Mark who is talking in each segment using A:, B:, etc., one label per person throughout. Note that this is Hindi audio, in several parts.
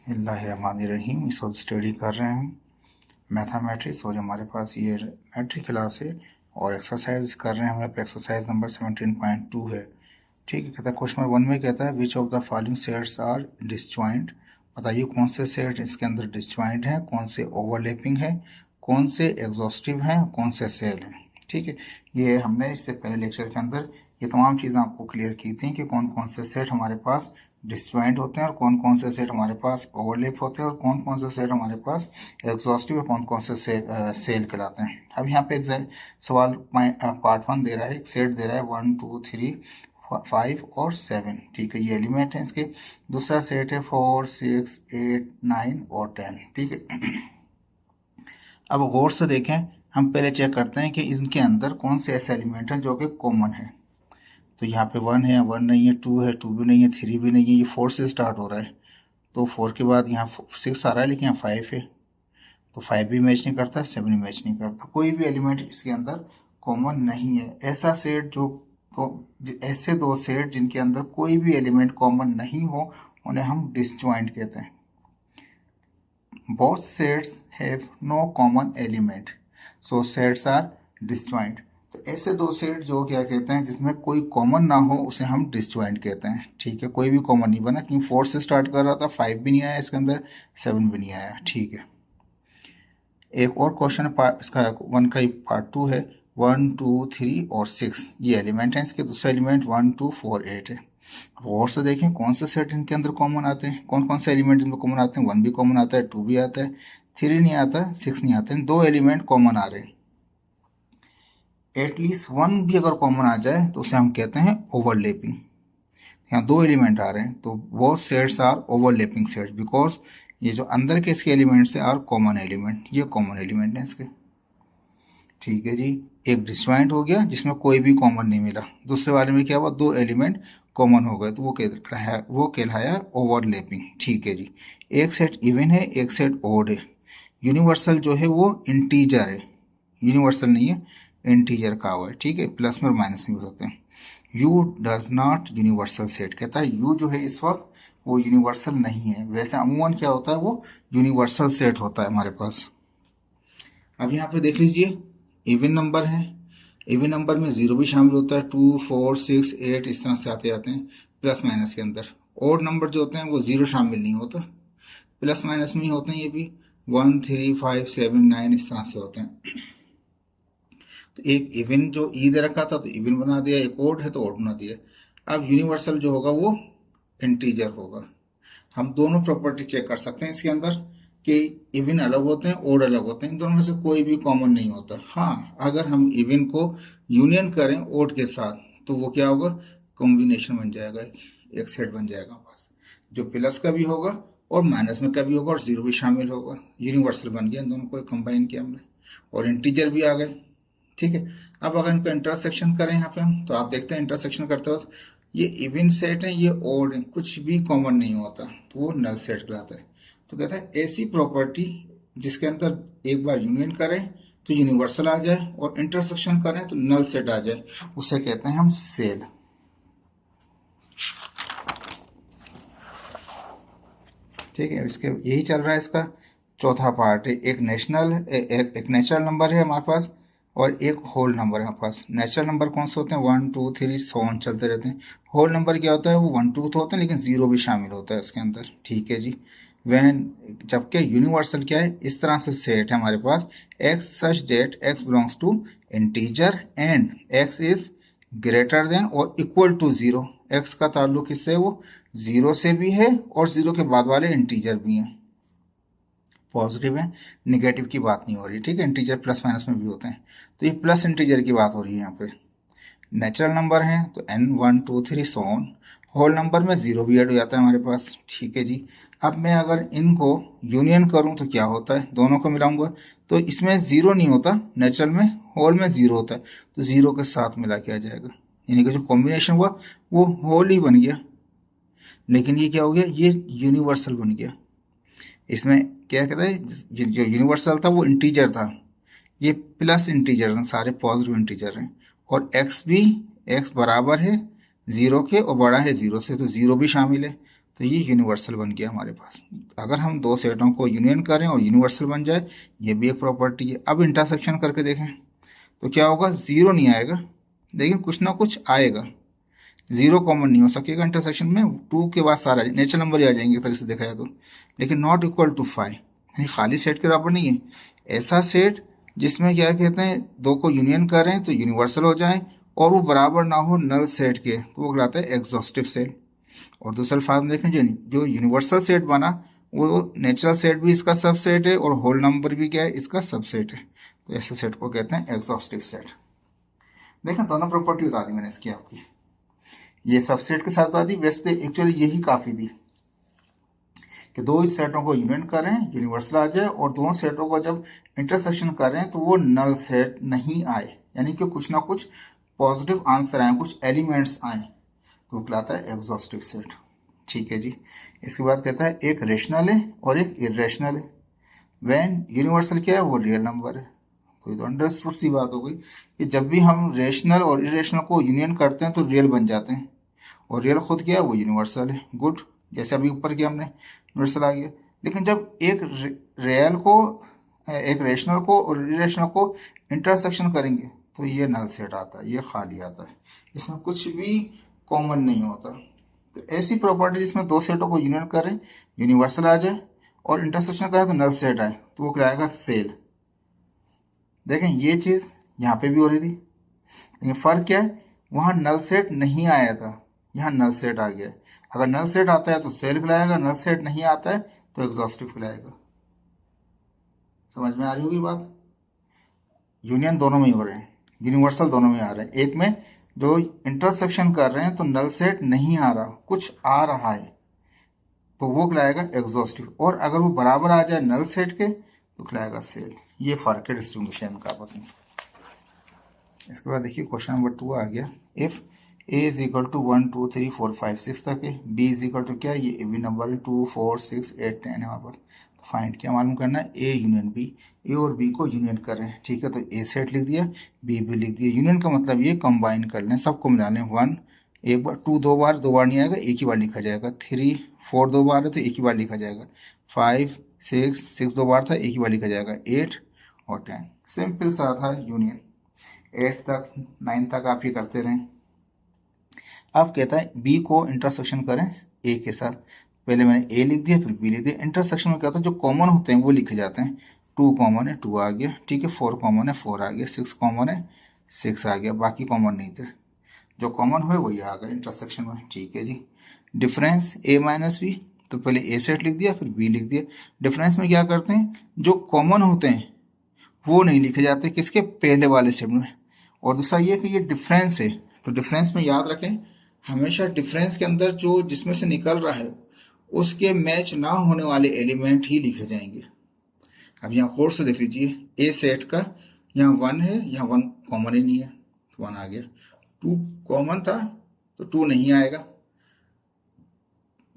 A: बिस्मिल्लाहिर्रहमानिर्रहीम। इस वक्त स्टडी कर रहे हैं मैथमेटिक्स और हमारे पास ये मैट्रिक क्लास है और एक्सरसाइज कर रहे हैं। हमारे पास एक्सरसाइज नंबर 17.2 है। ठीक है, कहता है क्वेश्चन नंबर 1 में कहता है which of the following sets are disjoint. बताइए कौन से सेट इसके अंदर डिसजॉइंट हैं, कौन से ओवरलैपिंग है, कौन से एग्जॉस्टिव हैं, कौन से सेल हैं। ठीक है, ये हमने इससे पहले लेक्चर के अंदर ये तमाम चीज़ें आपको क्लियर की थी कि कौन कौन से सेट हमारे पास डिसजॉइंट होते हैं और कौन कौन से सेट हमारे पास ओवरलैप होते हैं और कौन कौन से सेट हमारे पास एग्जॉस्टिव और कौन कौन से सेल कहलाते हैं। अब यहाँ पे सवाल पार्ट 1 दे रहा है, एक सेट दे रहा है 1 2 3 5 और 7। ठीक है, ये एलिमेंट है इसके। दूसरा सेट है 4 6 8 9 और 10। ठीक है, अब गौर से देखें, हम पहले चेक करते हैं कि इनके अंदर कौन से ऐसे एलिमेंट हैं जो कि कॉमन है। तो यहाँ पे 1 है, 1 नहीं है, 2 है, 2 भी नहीं है, 3 भी नहीं है, ये 4 से स्टार्ट हो रहा है। तो 4 के बाद यहाँ 6 आ रहा है, लेकिन यहाँ 5 है, तो 5 भी मैच नहीं करता, 7 मैच नहीं करता। कोई भी एलिमेंट इसके अंदर कॉमन नहीं है। ऐसा सेट ऐसे दो सेट जिनके अंदर कोई भी एलिमेंट कॉमन नहीं हो उन्हें हम डिसजॉइंट कहते हैं। Both sets have no common element, so sets are disjoint. तो ऐसे दो सेट जो क्या कहते हैं जिसमें कोई कॉमन ना हो उसे हम डिसजॉइंट कहते हैं। ठीक है, कोई भी कॉमन नहीं बना, क्योंकि 4 से स्टार्ट कर रहा था, 5 भी नहीं आया इसके अंदर, 7 भी नहीं आया। ठीक है, एक और क्वेश्चन है इसका 1 का पार्ट 2 है। 1 2 3 और 6 ये एलिमेंट है इसके। दूसरा एलिमेंट 1 2 4 8 है। और से देखें कौन से सेट इनके अंदर कॉमन आते हैं, कौन कौन से एलिमेंट इनमें कॉमन आते हैं। 1 भी कॉमन आता है, 2 भी आता है, 3 नहीं आता, 6 नहीं आता। दो एलिमेंट कॉमन आ रहे हैं। एटलीस्ट 1 भी अगर कॉमन आ जाए तो उसे हम कहते हैं ओवरलैपिंग। यहाँ 2 एलिमेंट आ रहे हैं तो वो sets are overlapping sets, because ये जो अंदर के इसके एलिमेंट्स हैं आर कॉमन एलिमेंट, ये कॉमन एलिमेंट है इसके। ठीक है जी, एक डिसजॉइंट हो गया जिसमें कोई भी कॉमन नहीं मिला। दूसरे वाले में क्या हुआ, 2 एलिमेंट कॉमन हो गए, तो वो कहलाया ओवरलैपिंग। ठीक है जी, एक सेट इवन है, एक सेट ओड है। यूनिवर्सल जो है वो इंटीजर है, यूनिवर्सल नहीं है, इंटीजर का हुआ है। ठीक है, प्लस में और माइनस में हो सकते हैं। You does not universal set, कहता है यू जो है इस वक्त वो यूनिवर्सल नहीं है। वैसे अमूमन क्या होता है, वो यूनिवर्सल सेट होता है हमारे पास। अब यहाँ पे देख लीजिए, इवन नंबर है, इवन नंबर में 0 भी शामिल होता है, 2 4 6 8 इस तरह से आते जाते हैं प्लस माइनस के अंदर। ओड नंबर जो होते हैं वो 0 शामिल नहीं होता, प्लस माइनस में ही होते हैं। ये भी 1 3 5 7 9 इस तरह से होते हैं। तो एक इवन जो ई दे रखा था तो इवन बना दिया, एक ओड है तो ओड बना दिया। अब यूनिवर्सल जो होगा वो इंटीजर होगा। हम दोनों प्रॉपर्टी चेक कर सकते हैं इसके अंदर कि इवन अलग होते हैं, ओड अलग होते हैं, इन दोनों में से कोई भी कॉमन नहीं होता। हाँ, अगर हम इवन को यूनियन करें ओड के साथ तो वो क्या होगा, कॉम्बिनेशन बन जाएगा, एक सेट बन जाएगा पास, जो प्लस का भी होगा और माइनस में का भी होगा और 0 भी शामिल होगा। यूनिवर्सल बन गया, इन दोनों को कंबाइन किया हमने और इंटीजर भी आ गए। ठीक है, अब अगर इनको इंटरसेक्शन करें यहाँ पे हम, तो आप देखते हैं इंटरसेक्शन करते वक्त ये इवन सेट है, ये ओड है, कुछ भी कॉमन नहीं होता, तो वो नल सेट कहलाता है। तो कहता है ऐसी प्रॉपर्टी जिसके अंदर एक बार यूनियन करें तो यूनिवर्सल आ जाए और इंटरसेक्शन करें तो नल सेट आ जाए, उसे कहते हैं हम सेल। ठीक है, इसके यही चल रहा है इसका चौथा पार्ट है। एक नेचुरल नंबर है हमारे पास और एक होल नंबर है हमारे पास। नेचुरल नंबर कौन से होते हैं, 1 2 3 सो ऑन चलते रहते हैं। होल नंबर क्या होता है, वो 1 2 तो होते हैं लेकिन 0 भी शामिल होता है उसके अंदर। ठीक है जी, जबकि यूनिवर्सल क्या है, इस तरह से सेट है हमारे पास, x such that x belongs to integer and x is greater than और इक्वल टू 0। एक्स का ताल्लुक किससे, वो 0 से भी है और 0 के बाद वाले इंटीजर भी हैं, पॉजिटिव है, निगेटिव की बात नहीं हो रही। ठीक है, इंटीजर प्लस माइनस में भी होते हैं, तो ये प्लस इंटीजर की बात हो रही है यहाँ पे। नेचुरल नंबर है तो n 1 2 3 so on. Whole number में 0 भी ऐड हो जाता है हमारे पास। ठीक है जी, अब मैं अगर इनको यूनियन करूं तो क्या होता है, दोनों को मिलाऊंगा तो इसमें 0 नहीं होता, नेचुरल में होल में 0 होता है, तो 0 के साथ मिला के आ जाएगा, यानी कि जो कॉम्बिनेशन हुआ वो होल ही बन गया। लेकिन ये क्या हो गया, ये यूनिवर्सल बन गया। इसमें क्या कहता है, जो यूनिवर्सल था वो इंटीजर था, ये प्लस इंटीजर हैं, सारे पॉजिटिव इंटीजर हैं, और एक्स भी एक्स बराबर है 0 के और बड़ा है 0 से, तो 0 भी शामिल है, तो ये यूनिवर्सल बन गया हमारे पास। अगर हम दो सेटों को यूनियन करें और यूनिवर्सल बन जाए, ये भी एक प्रॉपर्टी है। अब इंटरसेक्शन करके देखें तो क्या होगा, जीरो नहीं आएगा, लेकिन कुछ ना कुछ आएगा। जीरो कॉमन नहीं हो सकेगा इंटरसेक्शन में, टू के बाद सारा नेचुरल नंबर ही आ जाएंगे एक तरह से देखा जाए तो, लेकिन नॉट इक्वल टू 5, यानी खाली सेट के बराबर नहीं है। ऐसा सेट जिसमें क्या कहते हैं, दो को यूनियन करें तो यूनिवर्सल हो जाए और वो बराबर ना हो नल सेट के, तो वो कहलाता है एग्जॉस्टिव सेट। और दूसरा अल्फाज में देखें, जो यूनिवर्सल सेट बना वो नेचुरल सेट भी इसका सबसेट है और होल नंबर भी क्या है, इसका सबसेट है। तो ऐसे सेट को कहते हैं एग्जॉस्टिव सेट। देखें दोनों प्रॉपर्टी बता दी मैंने इसकी आपकी, ये सबसेट के साथ बता दी। वैसे एक्चुअली यही काफी थी कि दो सेटों को यूनियन करें, यूनिवर्सल आ जाए, और दोनों सेटों को जब इंटरसेक्शन करें तो वो नल सेट नहीं आए, यानी कि कुछ ना कुछ पॉजिटिव आंसर आए, कुछ एलिमेंट्स आए, तो कहलाता है एग्जॉस्टिव सेट। ठीक है जी। इसके बाद कहता है एक रेशनल है और एक इरेशनल है। व्हेन यूनिवर्सल क्या है, वो रियल नंबर है। तो ये तो अंडरस्टूड सी बात हो गई कि जब भी हम रेशनल और इरेशनल को यूनियन करते हैं तो रियल बन जाते हैं, और रियल खुद क्या है, वो यूनिवर्सल है। गुड, जैसे अभी ऊपर किया हमने, यूनिवर्सल आ गया। लेकिन जब एक रियल को, एक रेशनल को और इरेशनल को इंटरसेक्शन करेंगे तो ये नल सेट आता है, ये खाली आता है, इसमें कुछ भी कॉमन नहीं होता। तो ऐसी प्रॉपर्टी जिसमें दो सेटों को यूनियन करें, यूनिवर्सल आ जाए, और इंटरसेक्शन करें तो नल सेट आए, तो वो कहलाएगा सेल। देखें ये चीज यहाँ पे भी हो रही थी, लेकिन फर्क क्या है, वहां नल सेट नहीं आया था, यहाँ नल सेट आ गया। अगर नल सेट आता है तो सेल कहलाएगा, नल सेट नहीं आता है तो एग्जॉस्टिव कहलाएगा। समझ में आ रही होगी बात। यूनियन दोनों में ही हो रहे हैं, यूनिवर्सल दोनों में आ रहे हैं। एक में जो इंटरसेक्शन कर रहे हैं तो नल सेट नहीं आ रहा, कुछ आ रहा है, तो वो कहलाएगा एग्जॉस्टिव। और अगर वो बराबर आ जाए नल सेट के तो कहलाएगा सेल। ये फर्क है डिस्ट्रीब्यूशन का आपस में। इसके बाद देखिए क्वेश्चन नंबर 2 आ गया। If A is equal to 1 2 3 4 5 6 तक है, बी इज इक्वल टू क्या, ये इवन नंबर है 2 4 6 8 10 है हमारे पास। तो फाइंड क्या मालूम करना है, ए यूनियन बी, ए और बी को यूनियन कर रहे हैं। ठीक है, तो ए सेट लिख दिया, बी भी लिख दिया। यूनियन का मतलब ये कंबाइन कर लें, सबको मिला लें। 1 एक बार, 2 दो बार, दो बार नहीं आएगा, एक ही बार लिखा जाएगा। 3 4 दो बार है तो एक ही बार लिखा जाएगा। 5 6 दो बार था, एक ही बार लिखा जाएगा। 8 और 10, सिंपल सा था यूनियन। 8 तक 9 तक आप ये करते रहें। अब कहता है बी को इंटरसेक्शन करें ए के साथ। पहले मैंने ए लिख दिया, फिर बी लिख दिया। इंटरसेक्शन में क्या होता है, जो कॉमन होते हैं वो लिखे जाते हैं। 2 कॉमन है, 2 आ गया। ठीक है, 4 कॉमन है, 4 आ गया। 6 कॉमन है, 6 आ गया। बाकी कॉमन नहीं थे, जो कॉमन हुए वही आ गए इंटरसेक्शन में। ठीक है जी। डिफरेंस ए माइनस बी, तो पहले ए सेट लिख दिया, फिर बी लिख दिया। डिफरेंस में क्या करते हैं, जो कॉमन होते हैं वो नहीं लिखे जाते, किसके, पहले वाले सेट में। और दूसरा ये कि ये डिफरेंस है, तो डिफरेंस में याद रखें हमेशा डिफरेंस के अंदर जो जिसमें से निकल रहा है उसके मैच ना होने वाले एलिमेंट ही लिखे जाएंगे। अब यहाँ कोड से देख लीजिए, ए सेट का यहाँ 1 है, यहाँ 1 कॉमन ही नहीं है, तो 1 आ गया। 2 कॉमन था तो 2 नहीं आएगा।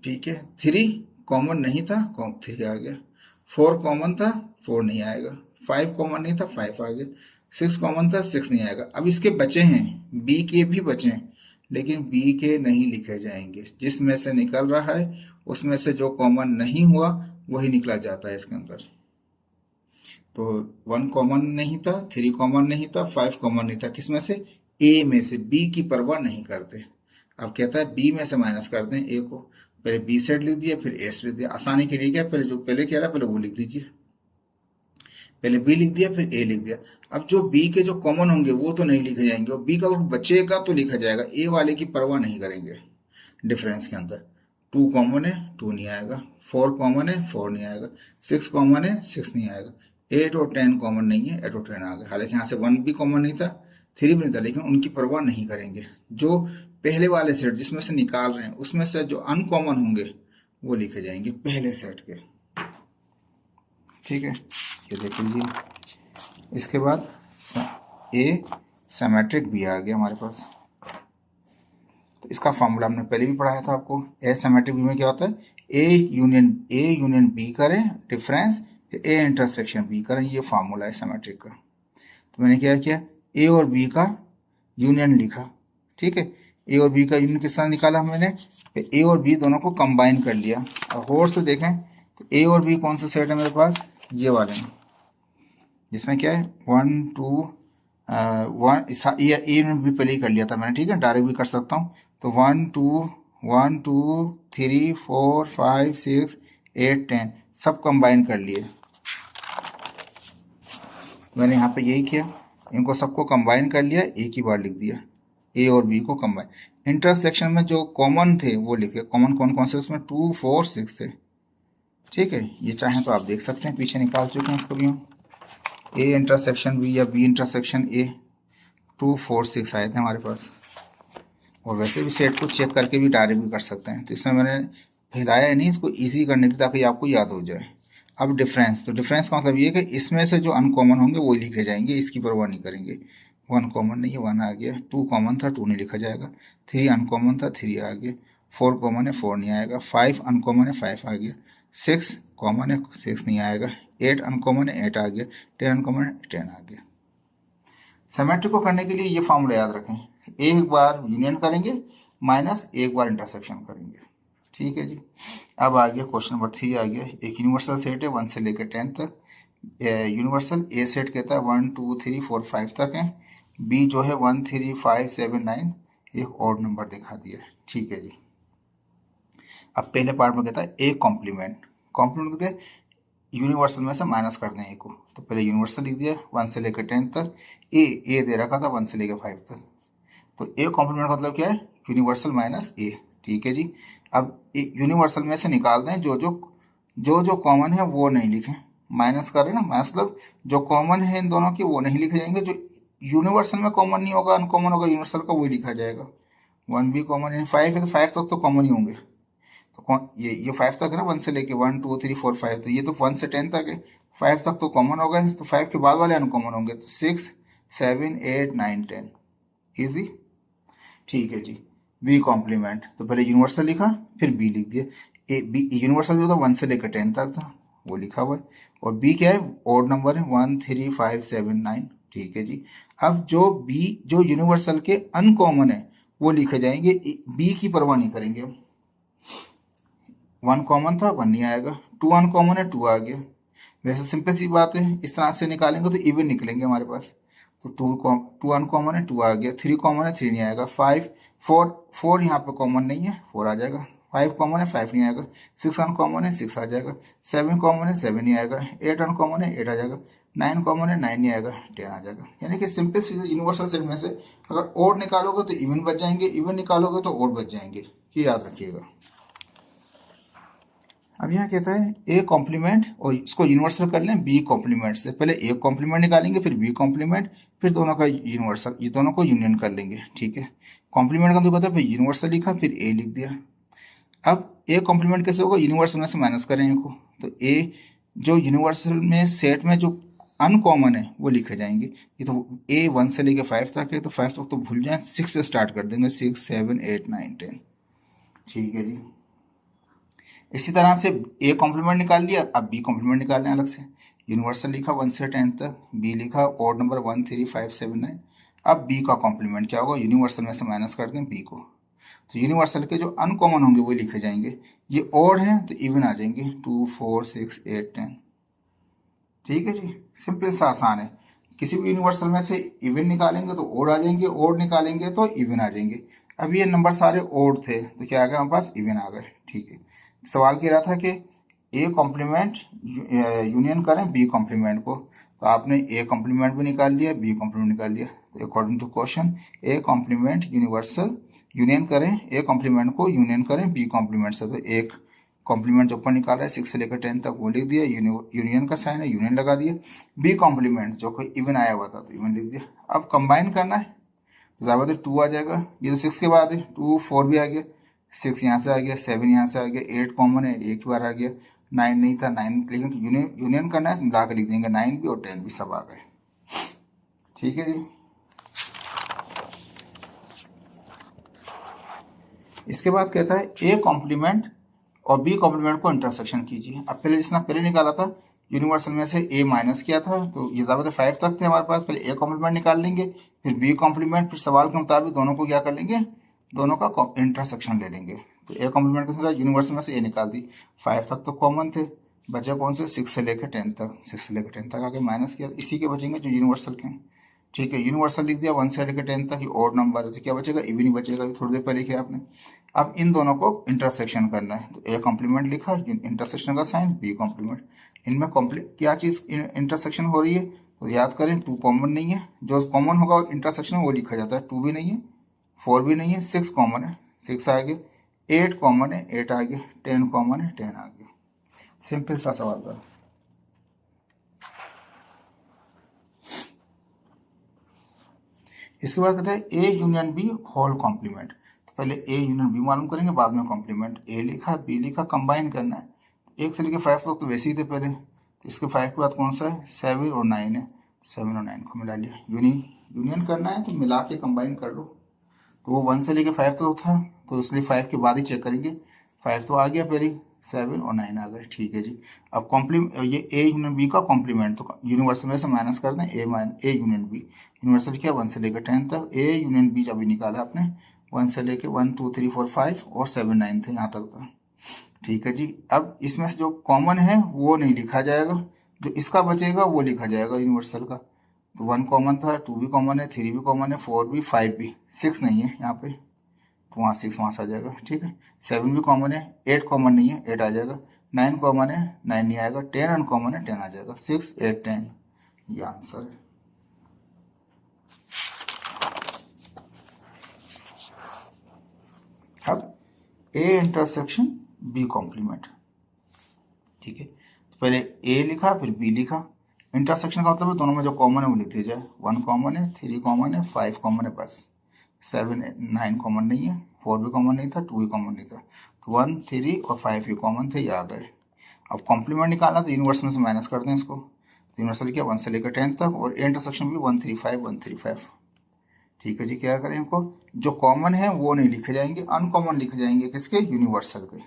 A: ठीक है, 3 कॉमन नहीं था, 3 आ गया। 4 कॉमन था, 4 नहीं आएगा। 5 कॉमन नहीं था, 5 आ गया। 6 कॉमन था, 6 नहीं आएगा। अब इसके बचे हैं, बी के भी बचे हैं, लेकिन बी के नहीं लिखे जाएंगे। जिसमें से निकल रहा है उसमें से जो कॉमन नहीं हुआ वही निकला जाता है इसके अंदर। तो 1 कॉमन नहीं था, 3 कॉमन नहीं था, 5 कॉमन नहीं था, किसमें से, ए में से। बी की परवाह नहीं करते। अब कहता है बी में से माइनस कर दें ए को। पहले बी सेट लिख दिया, फिर ए सेट लिख दिया। आसानी के लिए क्या, पहले जो पहले कह रहा है पहले वो लिख दीजिए। पहले बी लिख दिया, फिर ए लिख दिया। अब जो बी के जो कॉमन होंगे वो तो नहीं लिखे जाएंगे, और बी का अगर बचेगा तो लिखा जाएगा। ए वाले की परवाह नहीं करेंगे। डिफरेंस के अंदर 2 कॉमन है, 2 नहीं आएगा। 4 कॉमन है, 4 नहीं आएगा। 6 कॉमन है, 6 नहीं आएगा। 8 और 10 कॉमन नहीं है, 8 और 10 आ गए। हालांकि यहाँ से 1 भी कॉमन नहीं था, 3 भी नहीं था, लेकिन उनकी परवाह नहीं करेंगे। जो पहले वाले सेट जिसमें से निकाल रहे हैं उसमें से जो अनकॉमन होंगे वो लिखे जाएंगे पहले सेट के। ठीक है, ये देख लीजिए। इसके बाद ए सिमेट्रिक बी आ गया हमारे पास। तो इसका फॉर्मूला हमने पहले भी पढ़ाया था आपको। ए सिमेट्रिक बी में क्या होता है, ए यूनियन बी करें डिफरेंस, ए इंटरसेक्शन बी करें, ये फॉर्मूला है सिमेट्रिक का। तो मैंने क्या किया, ए और बी का यूनियन लिखा। ठीक है, ए और बी का यूनियन किस तरह निकाला मैंने, फिर ए और बी दोनों को कंबाइन कर लिया। और होर से देखें तो ए और बी कौन सा सेट है मेरे पास, ये वाले में, जिसमें क्या है 1 2 वन, ये ए यूनिट भी पहले ही कर लिया था मैंने, ठीक है, डायरेक्ट भी कर सकता हूँ। तो 1 2 1 2 3 4 5 6 8 10 सब कंबाइन कर लिए। मैंने यहाँ पे यही किया, इनको सबको कंबाइन कर लिया, एक ही बार लिख दिया, ए और बी को कंबाइन। इंटरसेक्शन में जो कॉमन थे वो लिखे, कॉमन कौन कौन से उसमें 2 4 6 थे, ठीक है। ये चाहें तो आप देख सकते हैं, पीछे निकाल चुके हैं इसको भी हम। ए इंटरसेक्शन बी या बी इंटरसेक्शन ए 2 4 6 आए थे हमारे पास। और वैसे भी सेट को चेक करके भी डायरेक्ट भी कर सकते हैं, तो इसमें मैंने हिलाया नहीं इसको ईजी करने के लिए, ताकि आपको याद हो जाए। अब डिफरेंस, तो डिफरेंस का मतलब ये है कि इसमें से जो अनकॉमन होंगे वो लिखे जाएंगे, इसकी परवाह नहीं करेंगे। 1 कॉमन नहीं है, 1 आ गया। 2 कॉमन था, 2 नहीं लिखा जाएगा। 3 अनकॉमन था, 3 आ गया। 4 कॉमन है, 4 नहीं आएगा। 5 अनकॉमन है, 5 आ गया। 6 कॉमन है, 6 नहीं आएगा। 8 अनकॉमन है, 8 आ गया। 10 अनकॉमन है, 10 आ गया। सिमेट्री को करने के लिए ये फॉर्मूला याद रखें, एक बार यूनियन करेंगे माइनस एक बार इंटरसेक्शन करेंगे, ठीक है जी। अब आ गया क्वेश्चन नंबर 3 आ गया। एक यूनिवर्सल सेट है 1 से लेकर 10 तक। यूनिवर्सल ए सेट कहता है 1 2 3 4 5 तक है। बी जो है 1 3 5 7 9 एक ऑड नंबर दिखा दिया, ठीक है जी। अब पहले पार्ट में कहता है ए कॉम्प्लीमेंट, कॉम्प्लीमेंट के यूनिवर्सल में से माइनस कर दें ए को, तो पहले यूनिवर्सल लिख दिया 1 से लेकर 10 तक। ए दे रखा था 1 से लेकर 5 तक, तो ए कॉम्प्लीमेंट का मतलब क्या है, यूनिवर्सल माइनस ए, ठीक है जी। अब यूनिवर्सल में से निकाल दें, जो कॉमन है वो नहीं लिखें, माइनस कर रहे ना, मतलब जो कॉमन है इन दोनों की वो नहीं लिखे जाएंगे, जो यूनिवर्सल में कॉमन नहीं होगा, अनकॉमन होगा यूनिवर्सल का, वही लिखा जाएगा। 1 भी कॉमन है, 5 है तो 5 तक तो कॉमन ही होंगे, तो ये 5 तक है ना, 1 से लेके 1 2 3 4 5, तो ये तो 1 से 10 तक है, 5 तक तो कॉमन होगा, तो 5 के बाद वाले अनकॉमन होंगे, तो 6 7 8 9 10 इजी, ठीक है जी। बी कॉम्प्लीमेंट, तो पहले यूनिवर्सल लिखा फिर बी लिख दिया। ए बी यूनिवर्सल जो था 1 से लेकर 10 तक था, वो लिखा हुआ है। और बी क्या है, ऑड नंबर है, 1 3 5 7 9, ठीक है जी। अब जो यूनिवर्सल के अनकॉमन है वो लिखे जाएंगे, बी की परवाह नहीं करेंगे। 1 कॉमन था, 1 नहीं आएगा। 2 अनकॉमन है, 2 आ गया। वैसे सिंपल सी बात है, इस तरह से निकालेंगे तो इवन निकलेंगे हमारे पास। तो 2 अनकॉमन है, 2 आ गया। 3 कॉमन है, 3 नहीं आएगा। 5 4 यहाँ पे कॉमन नहीं है, 4 आ जाएगा। 5 कॉमन है, 5 नहीं आएगा। 6 अनकॉमन है, 6 आ जाएगा। 7 कॉमन है, 7 नहीं आएगा। 8 अनकॉमन है, 8 आ जाएगा। 9 कॉमन है, 9 नहीं आएगा, 10 आ जाएगा। यानी कि सिंपल सी यूनिवर्सल सेट में से अगर ओड निकालोगे तो इवन बच जाएंगे, इवन निकालोगे तो ओड बच जाएंगे, ये याद रखिएगा। अब यहाँ कहता है ए कॉम्प्लीमेंट, और इसको यूनिवर्सल कर लें बी कॉम्प्लीमेंट से। पहले ए कॉम्प्लीमेंट निकालेंगे, फिर बी कॉम्प्लीमेंट, फिर दोनों का यूनिवर्सल, ये दोनों को यूनियन कर लेंगे, ठीक है। कॉम्प्लीमेंट का तो पता है, फिर यूनिवर्सल लिखा फिर ए लिख दिया। अब ए कॉम्प्लीमेंट कैसे होगा, यूनिवर्सल में से माइनस करें ए को, तो ए जो यूनिवर्सल में सेट में जो अनकॉमन है वो लिखे जाएंगे। ये तो ए 1 से लेके 5 तक है, तो 5 तक तो भूल जाए, 6 से स्टार्ट कर देंगे, 6 7 8 9 10, ठीक है जी। इसी तरह से ए कॉम्प्लीमेंट निकाल लिया, अब बी कॉम्प्लीमेंट निकालने अलग से। यूनिवर्सल लिखा 1 से 10 तक, बी लिखा ऑड नंबर 1 3 5 7 9। अब बी का कॉम्प्लीमेंट क्या होगा, यूनिवर्सल में से माइनस कर दें बी को, तो यूनिवर्सल के जो अनकॉमन होंगे वो लिखे जाएंगे। ये ऑड है तो इवन आ जाएंगे, 2 4 6 8 10, ठीक है जी। सिंपल सा आसान है, किसी भी यूनिवर्सल में से इवन निकालेंगे तो ओड आ जाएंगे, ओड निकालेंगे तो इवन आ जाएंगे। अब ये नंबर सारे ओड थे तो क्या आ गया हमारे पास, इवन आ गए, ठीक है। सवाल कह रहा था कि ए कॉम्प्लीमेंट यूनियन करें बी कॉम्प्लीमेंट को, तो आपने ए कॉम्प्लीमेंट भी निकाल लिया, बी कॉम्प्लीमेंट निकाल लिया। तो according to question A complement universal union करें ए कॉम्प्लीमेंट को यूनियन करें बी कॉम्प्लीमेंट से। तो एक कॉम्प्लीमेंट जो ऊपर निकाला है 6 से लेकर 10 तक वो लिख दिया, यूनियन का साइन है, यूनियन लगा दिया। बी कॉम्प्लीमेंट जो कोई इवन आया हुआ था तो इवन लिख दिया। अब कंबाइन करना है तो ज़्यादा 2 आ जाएगा, ये तो 6 के बाद है, 2 4 भी आ गया, 6 यहाँ से आ गया, 7 यहाँ से आ गया, 8 कॉमन है, एक बार आ गया। 9 नहीं था, 9 लेकिन यूनियन करना है, मिला कर लिख देंगे, 9 भी और 10 भी सब आ गए, ठीक है जी। इसके बाद कहता है ए कॉम्प्लीमेंट और बी कॉम्प्लीमेंट को इंटरसेक्शन कीजिए। अब पहले जिसने पहले निकाला था यूनिवर्सल में से ए माइनस किया था, तो ये ज़्यादा 5 तक थे हमारे पास, पहले ए कॉम्प्लीमेंट निकाल लेंगे, फिर बी कॉम्प्लीमेंट, फिर सवाल के मुताबिक दोनों को क्या कर लेंगे, दोनों का इंटरसेक्शन ले लेंगे। तो ए कॉम्प्लीमेंट किसने कहा, यूनिवर्सल में से ए निकाल दी, 5 तक तो कॉमन थे, बचे कौन से 6 से लेकर 10 तक, 6 से लेकर 10 तक आगे माइनस किया, इसी के बचेंगे जो यूनिवर्सल के हैं। ठीक है, यूनिवर्सल लिख दिया 1 से लेकर 10 तक, ये ऑड नंबर है तो क्या बचेगा, इवन ही बचेगा, अभी थोड़ी देर पहले किया आपने। अब इन दोनों को इंटरसेक्शन करना है, तो ए कॉम्प्लीमेंट लिखा, इंटरसेक्शन का साइन, बी कॉम्प्लीमेंट, इनमें क्या चीज इंटरसेक्शन हो रही है, तो याद करें 2 कॉमन नहीं है, जो कॉमन होगा इंटरसेक्शन वो लिखा जाता है, 2 भी नहीं है, 4 भी नहीं है, 6 कॉमन है, 6 आ गया, 8 कॉमन है, 8 आ गया, 10 कॉमन है, 10 आ गया। सिंपल सा सवाल था। इसके बाद कहता है A union B whole complement, तो पहले ए यूनियन बी मालूम करेंगे, बाद में कॉम्प्लीमेंट, ए लिखा बी लिखा, कंबाइन करना है, 1 से लेकर 5 तक तो वैसे ही थे पहले, तो इसके 5 के बाद कौन सा है, 7 और 9 है, 7 और 9 को मिला लिया, यूनियन करना है तो मिला के कंबाइन कर लो, तो वो 1 से लेकर 5 तक था, तो इसलिए 5 के बाद ही चेक करेंगे, 5 तो आ गया पहले, 7 और 9 आ गए, ठीक है जी। अब ये ए यूनियन बी का कॉम्प्लीमेंट, तो यूनिवर्सल में से माइनस कर दें, ए यूनियन बी, यूनिवर्सल क्या 1 से लेकर 10 तक, ए यूनियन बी अभी निकाला आपने, 1 से लेकर 1 2 3 4 5 और 7 9 थे, यहाँ तक था, ठीक है जी। अब इसमें से जो कॉमन है वो नहीं लिखा जाएगा, जो इसका बचेगा वो लिखा जाएगा यूनिवर्सल का, तो 1 कॉमन था, 2 भी कॉमन है, 3 भी कॉमन है, 4 भी, 5 भी, 6 नहीं है यहाँ पे, तो वहाँ 6 वहाँ से आ जाएगा, ठीक है। 7 भी कॉमन है, 8 कॉमन नहीं है, 8 आ जाएगा, 9 कॉमन है, 9 नहीं आएगा, 10 अनकॉमन है, 10 आ जाएगा, 6 8 10, ये आंसर है। अब ए इंटरसेक्शन बी कॉम्प्लीमेंट, ठीक है, तो पहले ए लिखा फिर बी लिखा, इंटरसेक्शन का मतलब है दोनों में जो कॉमन है वो लिख दिया जाए, 1 कॉमन है, 3 कॉमन है, 5 कॉमन है, बस 7 9 कॉमन नहीं है, 4 भी कॉमन नहीं था, 2 भी कॉमन नहीं था, तो 1 3 और 5 भी कॉमन थे, ये आ गए। अब कॉम्प्लीमेंट निकालना तो यूनिवर्सल में से माइनस कर दें इसको, तो यूनिवर्सल क्या 1 से लेकर 10 तक, और ए इंटरसेक्शन भी 135, ठीक है जी। क्या करें, इनको जो कॉमन है वो नहीं लिखे जाएंगे, अनकॉमन लिखे जाएंगे, किसके, यूनिवर्सल के।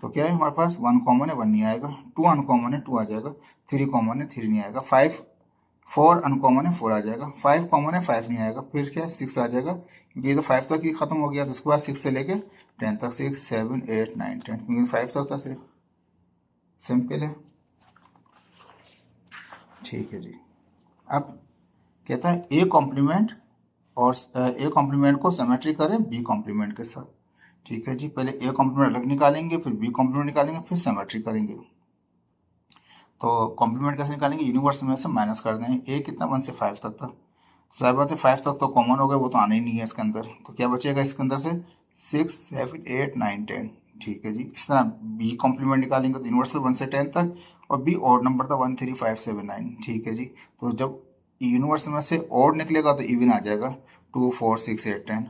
A: तो क्या है हमारे पास, 1 कॉमन है, 1 नहीं आएगा, 2 अनकॉमन है, 2 आ जाएगा, 3 कॉमन है, 3 नहीं आएगा, 4 अनकॉमन है, 4 आ जाएगा, 5 कॉमन है, 5 नहीं आएगा, फिर क्या 6 आ जाएगा, क्योंकि ये तो 5 तक ही खत्म हो गया, तो उसके बाद 6 से लेके 10 तक, 6 7 8 9 10, क्योंकि 5 तक था सिर्फ, सिंपल है, ठीक है जी। अब कहता है ए कॉम्प्लीमेंट और ए कॉम्प्लीमेंट को सिमेट्री करें बी कॉम्प्लीमेंट के साथ, ठीक है जी। पहले ए कॉम्प्लीमेंट अलग निकालेंगे, फिर बी कॉम्प्लीमेंट निकालेंगे, फिर सिमेट्री करेंगे। तो कॉम्प्लीमेंट कैसे निकालेंगे, यूनिवर्सल में से माइनस कर देंगे, ए कितना 1 से 5 तक था, जाहिर बात है 5 तक तो कॉमन हो गया, वो तो आना ही नहीं है इसके अंदर, तो क्या बचेगा इसके अंदर से 6 7 8 9 10, ठीक है जी। इस तरह बी कॉम्प्लीमेंट निकालेंगे तो यूनिवर्सल 1 से 10 तक, और बी ऑड नंबर था 1 3 5 7 9, ठीक है जी। तो जब यूनिवर्सल में से ऑड निकलेगा तो इवन आ जाएगा, 2 4 6 8 10,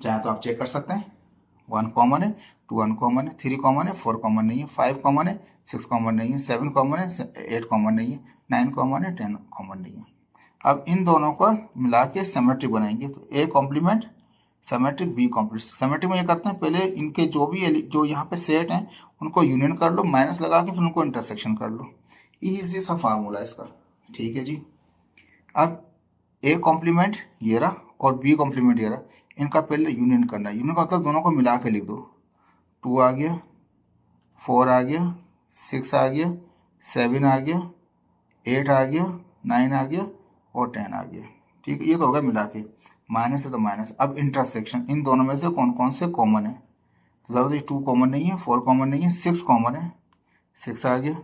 A: चाहे तो आप चेक कर सकते हैं, 1 कॉमन है, 2 अनकॉमन है, 3 कॉमन है, 4 कॉमन नहीं है, 5 कॉमन है, 6 कॉमन नहीं है, 7 कॉमन है, 8 कॉमन नहीं है, 9 कॉमन है, 10 कॉमन नहीं है। अब इन दोनों को मिला के सिमेट्रिक बनाएंगे, तो A complement symmetric B complement, symmetric में ये करते हैं पहले इनके जो यहाँ पे सेट हैं उनको यूनियन कर लो, माइनस लगा के फिर उनको इंटरसेक्शन कर लो, इजी सा फार्मूला है इसका, ठीक है जी। अब ए कॉम्प्लीमेंट ये रहा और बी कॉम्प्लीमेंट ये रहा, इनका पहले यूनियन करना है, यूनियन का मतलब दोनों को मिला के लिख दो, 2 आ गया, 4 आ गया, 6 आ गया, 7 आ गया, 8 आ गया, 9 आ गया और 10 आ गया, ठीक है। ये तो होगा मिला के, माइनस है तो माइनस। अब इंटरसेक्शन, इन दोनों में से कौन कौन से कॉमन है, तो जबरदस्ती 2 कॉमन नहीं है, 4 कॉमन नहीं है, 6 कॉमन है, 6 आ गया,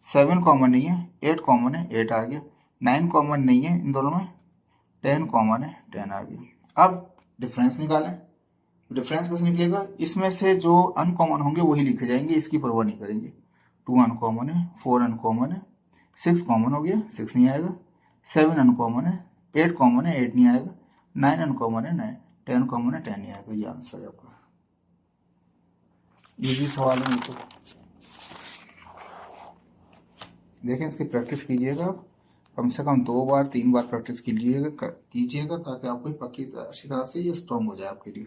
A: 7 कॉमन नहीं है, 8 कॉमन है, 8 आ गया, 9 कॉमन नहीं है इन दोनों में, 10 कॉमन है, 10 आ गया। अब डिफरेंस निकालें, डिफरेंस कैसे निकलेगा, इसमें से जो अनकॉमन होंगे वही लिखे जाएंगे, इसकी परवाह नहीं करेंगे, 2 अनकॉमन है, 4 अनकॉमन है, 6 कॉमन हो गया, 6 नहीं आएगा, 7 अनकॉमन है, 8 कॉमन है, 8 नहीं आएगा, 9 अनकॉमन है, 9 10 कॉमन है, 10 नहीं आएगा, ये आंसर है आपका। ये भी सवाल है, तो देखें इसकी प्रैक्टिस कीजिएगा, कम से कम 2 बार 3 बार प्रैक्टिस कीजिएगा ताकि आपको पक्की अच्छी तरह से ये स्ट्रॉन्ग हो जाए आपके लिए।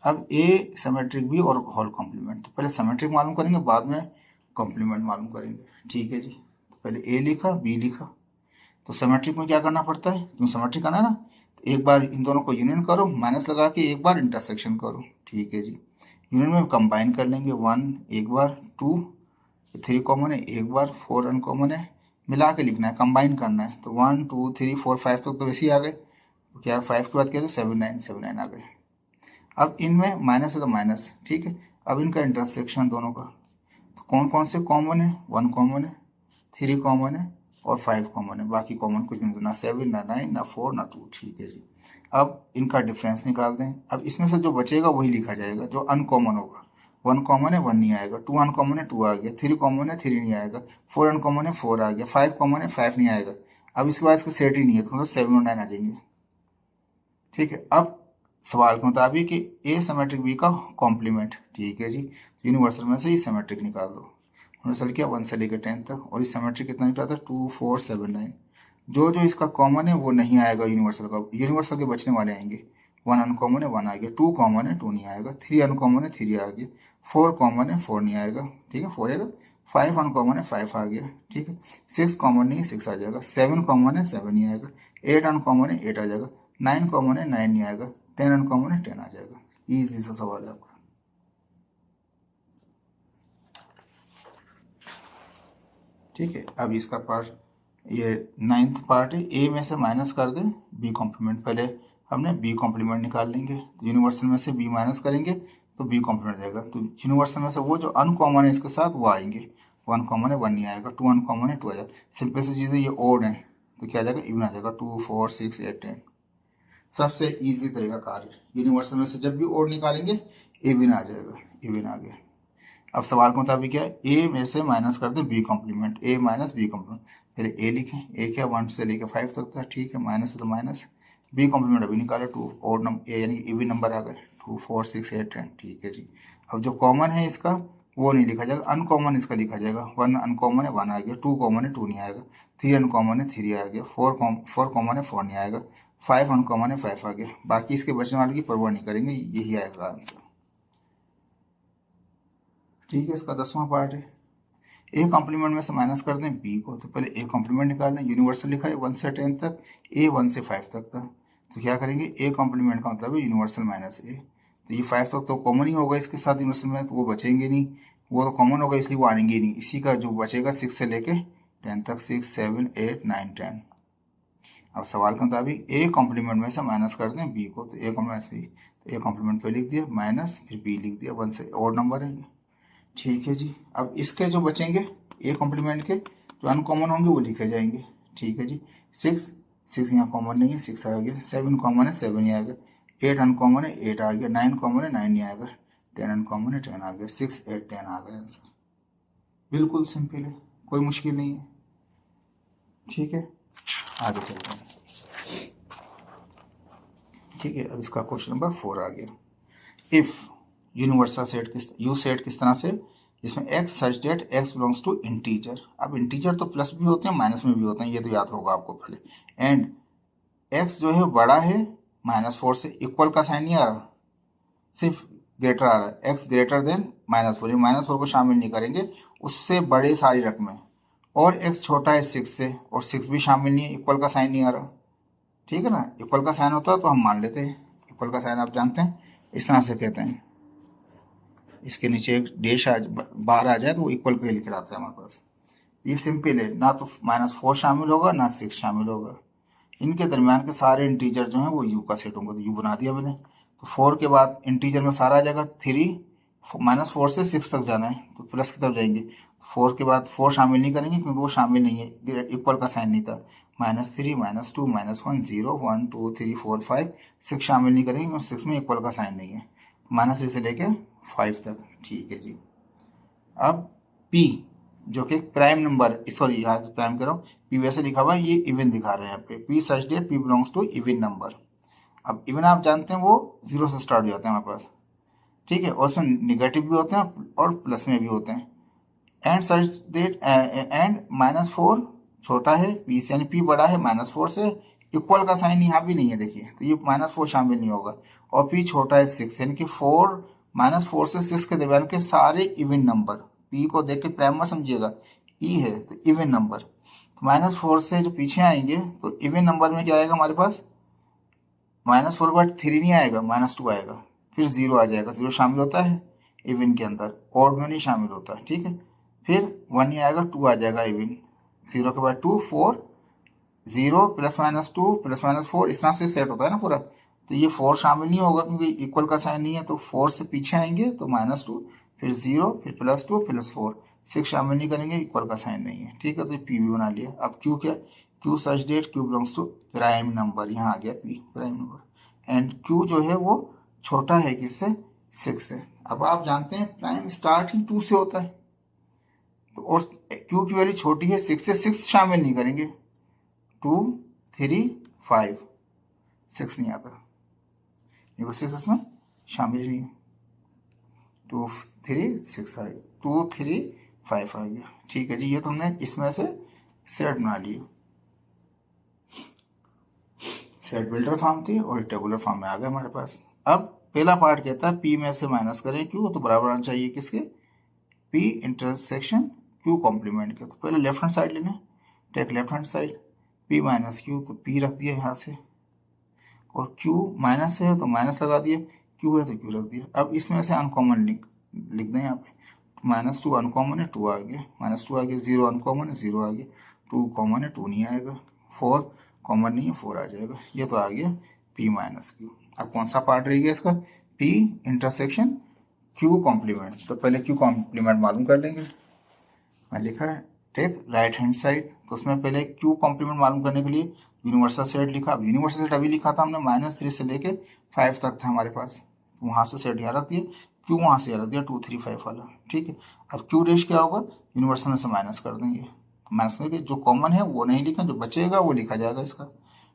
A: अब ए सिमेट्रिक बी और होल कॉम्प्लीमेंट, तो पहले सिमेट्रिक मालूम करेंगे, बाद में कॉम्प्लीमेंट मालूम करेंगे, ठीक है जी। तो पहले ए लिखा बी लिखा, तो सिमेट्रिक में क्या करना पड़ता है, क्यों सिमेट्रिक करना है ना, तो एक बार इन दोनों को यूनियन करो, माइनस लगा के एक बार इंटरसेक्शन करो, ठीक है जी। यूनिट में कंबाइन कर लेंगे, 1 एक बार, 2 3 कॉमन है एक बार, 4 अनकॉमन है, मिला के लिखना है, कंबाइन करना है। तो 1 2 3 4 5 तक तो वैसे ही आ गए, तो क्या 5 के बाद क्या, तो 7 9 7 9 आ गए। अब इनमें माइनस है तो माइनस, ठीक है। अब इनका इंटरसेक्शन दोनों का, तो कौन कौन से कॉमन है, 1 कॉमन है, 3 कॉमन है और 5 कॉमन है, बाकी कॉमन कुछ नहीं, ना 7 ना 9 ना 4 ना 2, ठीक है जी। अब इनका डिफरेंस निकाल दें। अब इसमें से जो बचेगा वही लिखा जाएगा जो अनकॉमन होगा। 1 कॉमन है 1 नहीं आएगा, 2 अनकॉमन है 2 आ गया, 3 कॉमन है 3 नहीं आएगा, 4 अनकॉमन है 4 आ गया, 5 कॉमन है 5 नहीं आएगा। अब इसके बाद इसका सेट ही नहीं है, तो मतलब 7 और 9 आ जाएंगे, ठीक है। अब सवाल के मुताबिक कि ए सिमेट्रिक बी का कॉम्प्लीमेंट, ठीक है जी। यूनिवर्सल में से ये सिमेट्रिक निकाल दो। यूनिवर्सल क्या, 1 से लेकर 10 तक, और इस सिमेट्रिक कितना निकला था, 2 4 7 9। जो जो इसका कॉमन है वो नहीं आएगा यूनिवर्सल का, यूनिवर्सल के बचने वाले आएंगे। 1 अनकॉमन है 1 आ गया, 2 कॉमन है 2 नहीं आएगा, 3 अनकॉमन है 3 आ गया, 4 कॉमन है 4 नहीं आएगा, ठीक है 4 आएगा, 5 अनकॉमन है 5 आ गया, ठीक है। 6 कॉमन नहीं है 6 आ जाएगा, 7 कॉमन है 7 नहीं आएगा, 8 अनकॉमन है 8 आ जाएगा, 9 कॉमन है 9 नहीं आएगा, 10 अनकॉमन है 10 आ जाएगा। इजी सा सवाल है आपका, ठीक है। अब इसका पार्ट, ये 9th पार्ट है, ए में से माइनस कर दें बी कॉम्प्लीमेंट। पहले हमने बी कॉम्प्लीमेंट निकाल लेंगे, तो यूनिवर्सल में से बी माइनस करेंगे तो बी कॉम्प्लीमेंट जाएगा। तो यूनिवर्सल में से वो जो अनकॉमन है इसके साथ वो आएंगे, 1 कॉमन है 1 नहीं आएगा, 2 अनकॉमन है 2 आ जाएगा। सिंपल सी चीज़ है, ये ओड है तो क्या आ जाएगा, इवन आ जाएगा, 2 4 6 8 10। सबसे इजी तरीका कार है, यूनिवर्सल में से जब भी ओड निकालेंगे इवन आ जाएगा, इवन आ गया। अब सवाल के मुताबिक क्या है, ए में से माइनस कर दें बी कॉम्प्लीमेंट, ए माइनस बी कॉम्प्लीमेंट। पहले ए लिखें, ए क्या 1 से लेकर 5 तक था, ठीक है, माइनस है तो माइनस, बी कॉम्प्लीमेंट अभी निकाले 2, और नंबर ए यानी इवन नंबर आ गए, 2 4 6 8 10, ठीक है जी। अब जो कॉमन है इसका वो नहीं लिखा जाएगा, अनकॉमन इसका लिखा जाएगा। 1 अनकॉमन है 1 आ गया, 2 कॉमन है 2 नहीं आएगा, 3 अनकॉमन है 3 आ गया, 4 कॉमन है 4 नहीं आएगा, 5 अनकॉमन है 5 आ गया। बाकी इसके बचने वाले की परवाह नहीं करेंगे, यही आएगा आंसर, ठीक है। इसका 10वां पार्ट है, ए कॉम्प्लीमेंट में से माइनस कर दें बी को। तो पहले ए कॉम्प्लीमेंट निकाल लें, यूनिवर्सल लिखा है 1 से 10 तक, ए 1 से 5 तक था, तो क्या करेंगे, ए कॉम्प्लीमेंट का मतलब है यूनिवर्सल माइनस ए। तो ये 5 तक तो कॉमन ही होगा इसके साथ यूनिवर्सल में, तो वो बचेंगे नहीं, वो तो कॉमन होगा इसलिए वो आएंगे नहीं। इसी का जो बचेगा 6 से लेके 10 तक, 6 7 8 9 10। अब सवाल के मुताबिक ए कॉम्प्लीमेंट में से माइनस कर दें बी को, तो ए कॉम्प्लीमेंट बी, तो ए कॉम्प्लीमेंट पे लिख दिया माइनस, फिर बी लिख दिया, 1 से और नंबर है, ठीक है जी। अब इसके जो बचेंगे ए कॉम्प्लीमेंट के जो अनकॉमन होंगे वो लिखे जाएंगे, ठीक है जी। 6 यहाँ कॉमन नहीं है 6 आ गया, 7 कॉमन है 7 ही आएगा, 8 अनकॉमन है 8 आ गया, 9 कॉमन है 9 नहीं आएगा, 10 अनकॉमन है 10 आ गया, 6 8 10 आ गया आंसर। बिल्कुल सिंपल है, कोई मुश्किल नहीं है, ठीक है। आगे चलते हैं, ठीक है। अब इसका क्वेश्चन नंबर 4 आ गया। If universal set U set किस तरह से, जिसमें x such that x belongs to integer. अब इंटीजर तो प्लस भी होते हैं माइनस में भी होते हैं, ये तो याद होगा आपको पहले। एंड एक्स जो है बड़ा है -4 से, इक्वल का साइन नहीं आ रहा, सिर्फ ग्रेटर आ रहा है, एक्स ग्रेटर देन -4, ये -4 को शामिल नहीं करेंगे, उससे बड़े सारी रकमें। और एक्स छोटा है 6 से, और 6 भी शामिल नहीं है, इक्वल का साइन नहीं आ रहा, ठीक है ना। इक्वल का साइन होता है तो हम मान लेते हैं, इक्वल का साइन आप जानते हैं इस तरह से कहते हैं, इसके नीचे एक डैश बाहर आ जाए तो वो इक्वल के लिख आता है हमारे पास। ये सिंपल है, ना तो -4 शामिल होगा ना 6 शामिल होगा, इनके दरमियान के सारे इंटीजर जो हैं वो यू का सेट होंगे, तो यू बना दिया मैंने। तो 4 के बाद इंटीजर में सारा आ जाएगा 3, -4 से 6 तक जाना है तो प्लस की तरफ जाएंगे, 4 के बाद 4 शामिल नहीं करेंगे क्योंकि वो शामिल नहीं है, इक्वल का साइन नहीं था। -3 -2 -1 0 1 2 3 4 5 6 शामिल नहीं करेंगे क्योंकि 6 में इक्वल का साइन नहीं है, -3 से लेके 5 तक, ठीक है जी। अब P जो कि प्राइम नंबर, सॉरी यहाँ प्राइम कर रहा हूँ, P वैसे लिखा हुआ है, ये इवन दिखा रहे हैं यहाँ पे, P such that P belongs to even number. अब इवन आप जानते हैं वो 0 से स्टार्ट हो जाते हैं हमारे पास, ठीक है, और उसमें निगेटिव भी होते हैं और प्लस में भी होते हैं। एंड सच डेट एंड -4 छोटा है P से, यानी P बड़ा है -4 से, इक्वल का साइन यहाँ भी नहीं है देखिए, तो ये -4 शामिल नहीं होगा। और P छोटा है 6, यानी कि -4 से 6 के दरमियान के सारे इवन नंबर, P को देख के प्राइम मत समझिएगा, E है तो इवन नंबर, तो -4 से जो पीछे आएंगे तो इवन नंबर में क्या आएगा हमारे पास, -4 के बाद 3 नहीं आएगा, -2 आएगा, फिर 0 आ जाएगा, 0 शामिल होता है, इवन के अंदर, ऑड में नहीं शामिल होता, ठीक है। फिर 1 ही आएगा, 2 आ जाएगा इवन, 0 के बाद 2, 4, 0 प्लस माइनस 2 प्लस माइनस 4, इस तरह से सेट होता है ना पूरा। तो ये 4 शामिल नहीं होगा क्योंकि इक्वल का साइन नहीं है, तो 4 से पीछे आएंगे तो -2, फिर 0, फिर +2, प्लस 4, 6 शामिल नहीं करेंगे, इक्वल का साइन नहीं है, ठीक है। तो पी भी बना लिया। अब क्यू क्या, Q such that Q belongs to prime number, यहाँ आ गया P prime number, and Q जो है वो छोटा है किससे, 6 से। अब आप जानते हैं प्राइम स्टार्ट ही 2 से होता है, तो और क्यू की वैल्यू छोटी है 6 से, 6 शामिल नहीं करेंगे, 2, 3, 5, 6 नहीं आता, देखो 6 इसमें शामिल नहीं है, 2, 3, 6 आ गया, 2, 3, 5 आ गया, ठीक है जी। ये तुमने इसमें से सेट बना लिए, सेट बिल्डर फॉर्म थी और टेबुलर फॉर्म में आ गया हमारे पास। अब पहला पार्ट कहता है पी में से माइनस करें क्यू, तो बराबर आना चाहिए किसके, पी इंटरसेक्शन क्यू कॉम्प्लीमेंट के। तो पहले लेफ्ट हैंड साइड लेना, take left hand side, P minus Q, तो पी रख दिया यहाँ से, और क्यू माइनस है तो माइनस लगा दिया, क्यू है तो क्यू रख दिया। अब इसमें से अनकॉमन लिख दें यहाँ पे, -2 अनकॉमन है, 2 आ गया, -2 आ गया, 0 अनकॉमन है, 0 आ गया, 2 कॉमन है, 2 नहीं आएगा, 4 कॉमन नहीं है, 4 आ जाएगा। ये तो आ गया पी माइनस क्यू। अब कौन सा पार्ट रह गया इसका, पी इंटरसेक्शन क्यू कॉम्प्लीमेंट। तो पहले क्यू कॉम्प्लीमेंट मालूम कर लेंगे। मैं लिखा है टेक राइट हैंड साइड, तो उसमें पहले क्यू कॉम्प्लीमेंट मालूम करने के लिए यूनिवर्सल सेट लिखा। अब यूनिवर्सल सेट अभी लिखा था हमने, -3 से लेके 5 तक था हमारे पास, वहां से सेट यहाँ रख दिया, क्यू वहां से रख दिया 2, 3, 5 वाला, ठीक है। अब क्यू रेश क्या होगा, यूनिवर्सल में से माइनस कर देंगे, माइनस करके जो कॉमन है वो नहीं लिखा, जो बचेगा वो लिखा जाएगा इसका,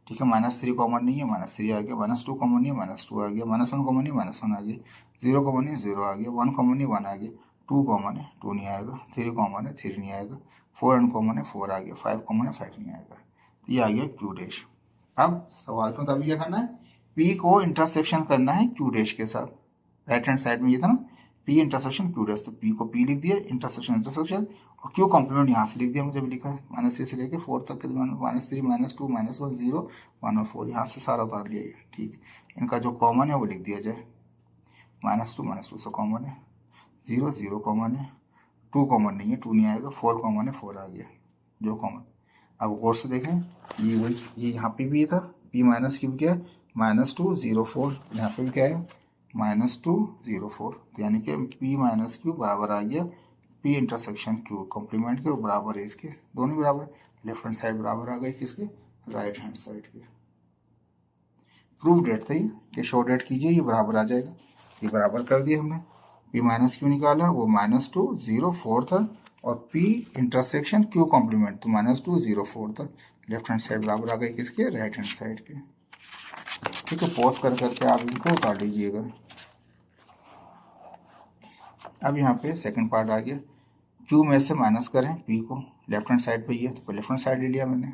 A: ठीक है। -3 कॉमन नहीं है, -3 आ गया, -2 कॉमन नहीं है, -2 आ गया, -1 कॉमन नहीं, -1 आ गया, 0 कॉमन नहीं, 0 आ गया, 1 कॉमन नहीं, 1 आ गया, 2 कॉमन है, 2 नहीं आएगा, 3 कॉमन है, 3 नहीं आएगा, 4 अनकॉमन है, 4 आ गया, 5 कॉमन है, 5 नहीं आएगा। तो ये आ गया क्यू डैश। अब सवाल में तभी क्या करना है, पी को इंटरसेक्शन करना है क्यू डैश के साथ। राइट हैंड साइड में ये था ना, पी इंटरसेक्शन क्यू डैश, तो पी को पी लिख दिया, इंटरसेक्शन इंटरसेक्शन, और क्यू कॉम्प्लीमेंट यहाँ से लिख दिया, मुझे भी लिखा है -3 से लेके 4 तक के, -3, -2, -1, 0, 1 और 4, यहाँ से सारा उतार लिया, ठीक है। इनका जो कॉमन है वो लिख दिया जाए, -2 से कॉमन है, 0, 0 कॉमन है, 2 कॉमन नहीं है, 2 नहीं आएगा, 4 कॉमन है, 4 आ गया, जो कॉमन। अब गौर से देखें, ये यहाँ पे भी था, पी माइनस क्यू क्या है, -2, 0, 4, यहाँ पे भी क्या है, -2, 0, 4, तो यानी कि पी माइनस क्यू बराबर आ गया पी इंटरसेक्शन क्यू कॉम्प्लीमेंट के, और बराबर है इसके, दोनों बराबर, लेफ्ट हैंड साइड बराबर आ गई किसके, राइट हैंड साइड के। प्रूफ डेट था ये कि शो डेट कीजिए, ये बराबर आ जाएगा, ये बराबर कर दिया हमने, पी माइनस क्यू निकाला, वो -2, 0, 4 था, और पी इंटरसेक्शन क्यू कॉम्प्लीमेंट तो -2, 0, 4 था, लेफ्ट हैंड साइड बराबर आ गई किसके, राइट हैंड साइड के, ठीक है। पॉज कर करके आप इनको उतार लीजिएगा। अब यहाँ पे सेकंड पार्ट आ गया, क्यू में से माइनस करें पी को, लेफ्ट हैंड साइड पे ये, तो लेफ्ट हैंड साइड ले लिया मैंने,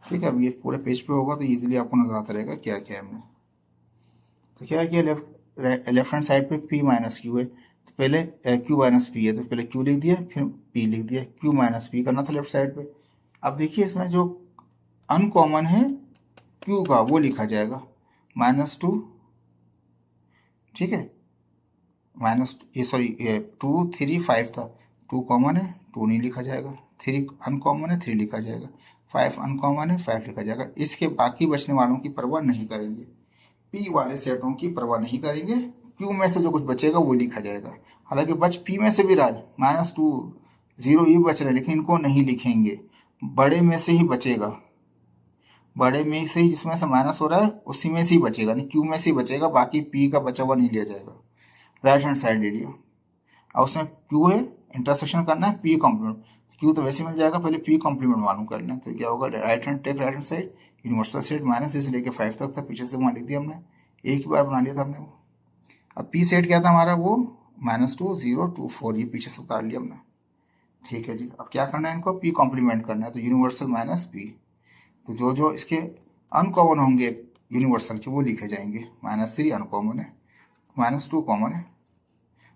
A: ठीक है। अब ये पूरे पेज पे होगा तो इजीली आपको नजर आता रहेगा क्या क्या है हमने। तो क्या किया, लेफ्ट हैंड साइड पे पी माइनस क्यू है, तो पहले क्यू माइनस पी है, तो पहले क्यू लिख दिया, फिर पी लिख दिया, क्यू माइनस पी करना था लेफ्ट साइड पे। अब देखिए इसमें जो अनकॉमन है क्यू का वो लिखा जाएगा, -2, ठीक है, ये 2, 3, 5 था, 2 कॉमन है, 2 नहीं लिखा जाएगा, 3 अनकॉमन है, 3 लिखा जाएगा, 5 अनकॉमन है, 5 लिखा जाएगा। इसके बाकी बचने वालों की परवाह नहीं करेंगे, पी वाले सेटों की परवाह नहीं करेंगे, क्यू में से जो कुछ बचेगा वो लिखा जाएगा। हालांकि बच पी में से भी रहा है, -2, 0 ये बच रहे, लेकिन इनको नहीं लिखेंगे, बड़े में से ही बचेगा, बड़े में से ही जिसमें से माइनस हो रहा है उसी में से ही बचेगा, नहीं क्यू में से ही बचेगा, बाकी पी का बचा हुआ नहीं लिया जाएगा। राइट हैंड साइड ले लिया, अब उसमें क्यू है, इंटरसेक्शन करना है पी कॉम्प्लीमेंट, क्यू तो वैसे मिल जाएगा, पहले पी कॉम्प्लीमेंट मालूम कर लें। तो क्या होगा, right hand take right hand side, universal set -3 से लेके 5 तक था, पीछे से वहां लिख दिया हमने, एक ही बार बना लिया था हमने वो। अब पी सेट क्या था हमारा, वो -2, 0, 2, 4, ये पीछे से उतार लिया हमने, ठीक है जी। अब क्या करना है, इनको पी कॉम्प्लीमेंट करना है, तो यूनिवर्सल माइनस पी, तो जो जो इसके अनकॉमन होंगे यूनिवर्सल के वो लिखे जाएंगे, -3 अनकॉमन है, -2 कॉमन है,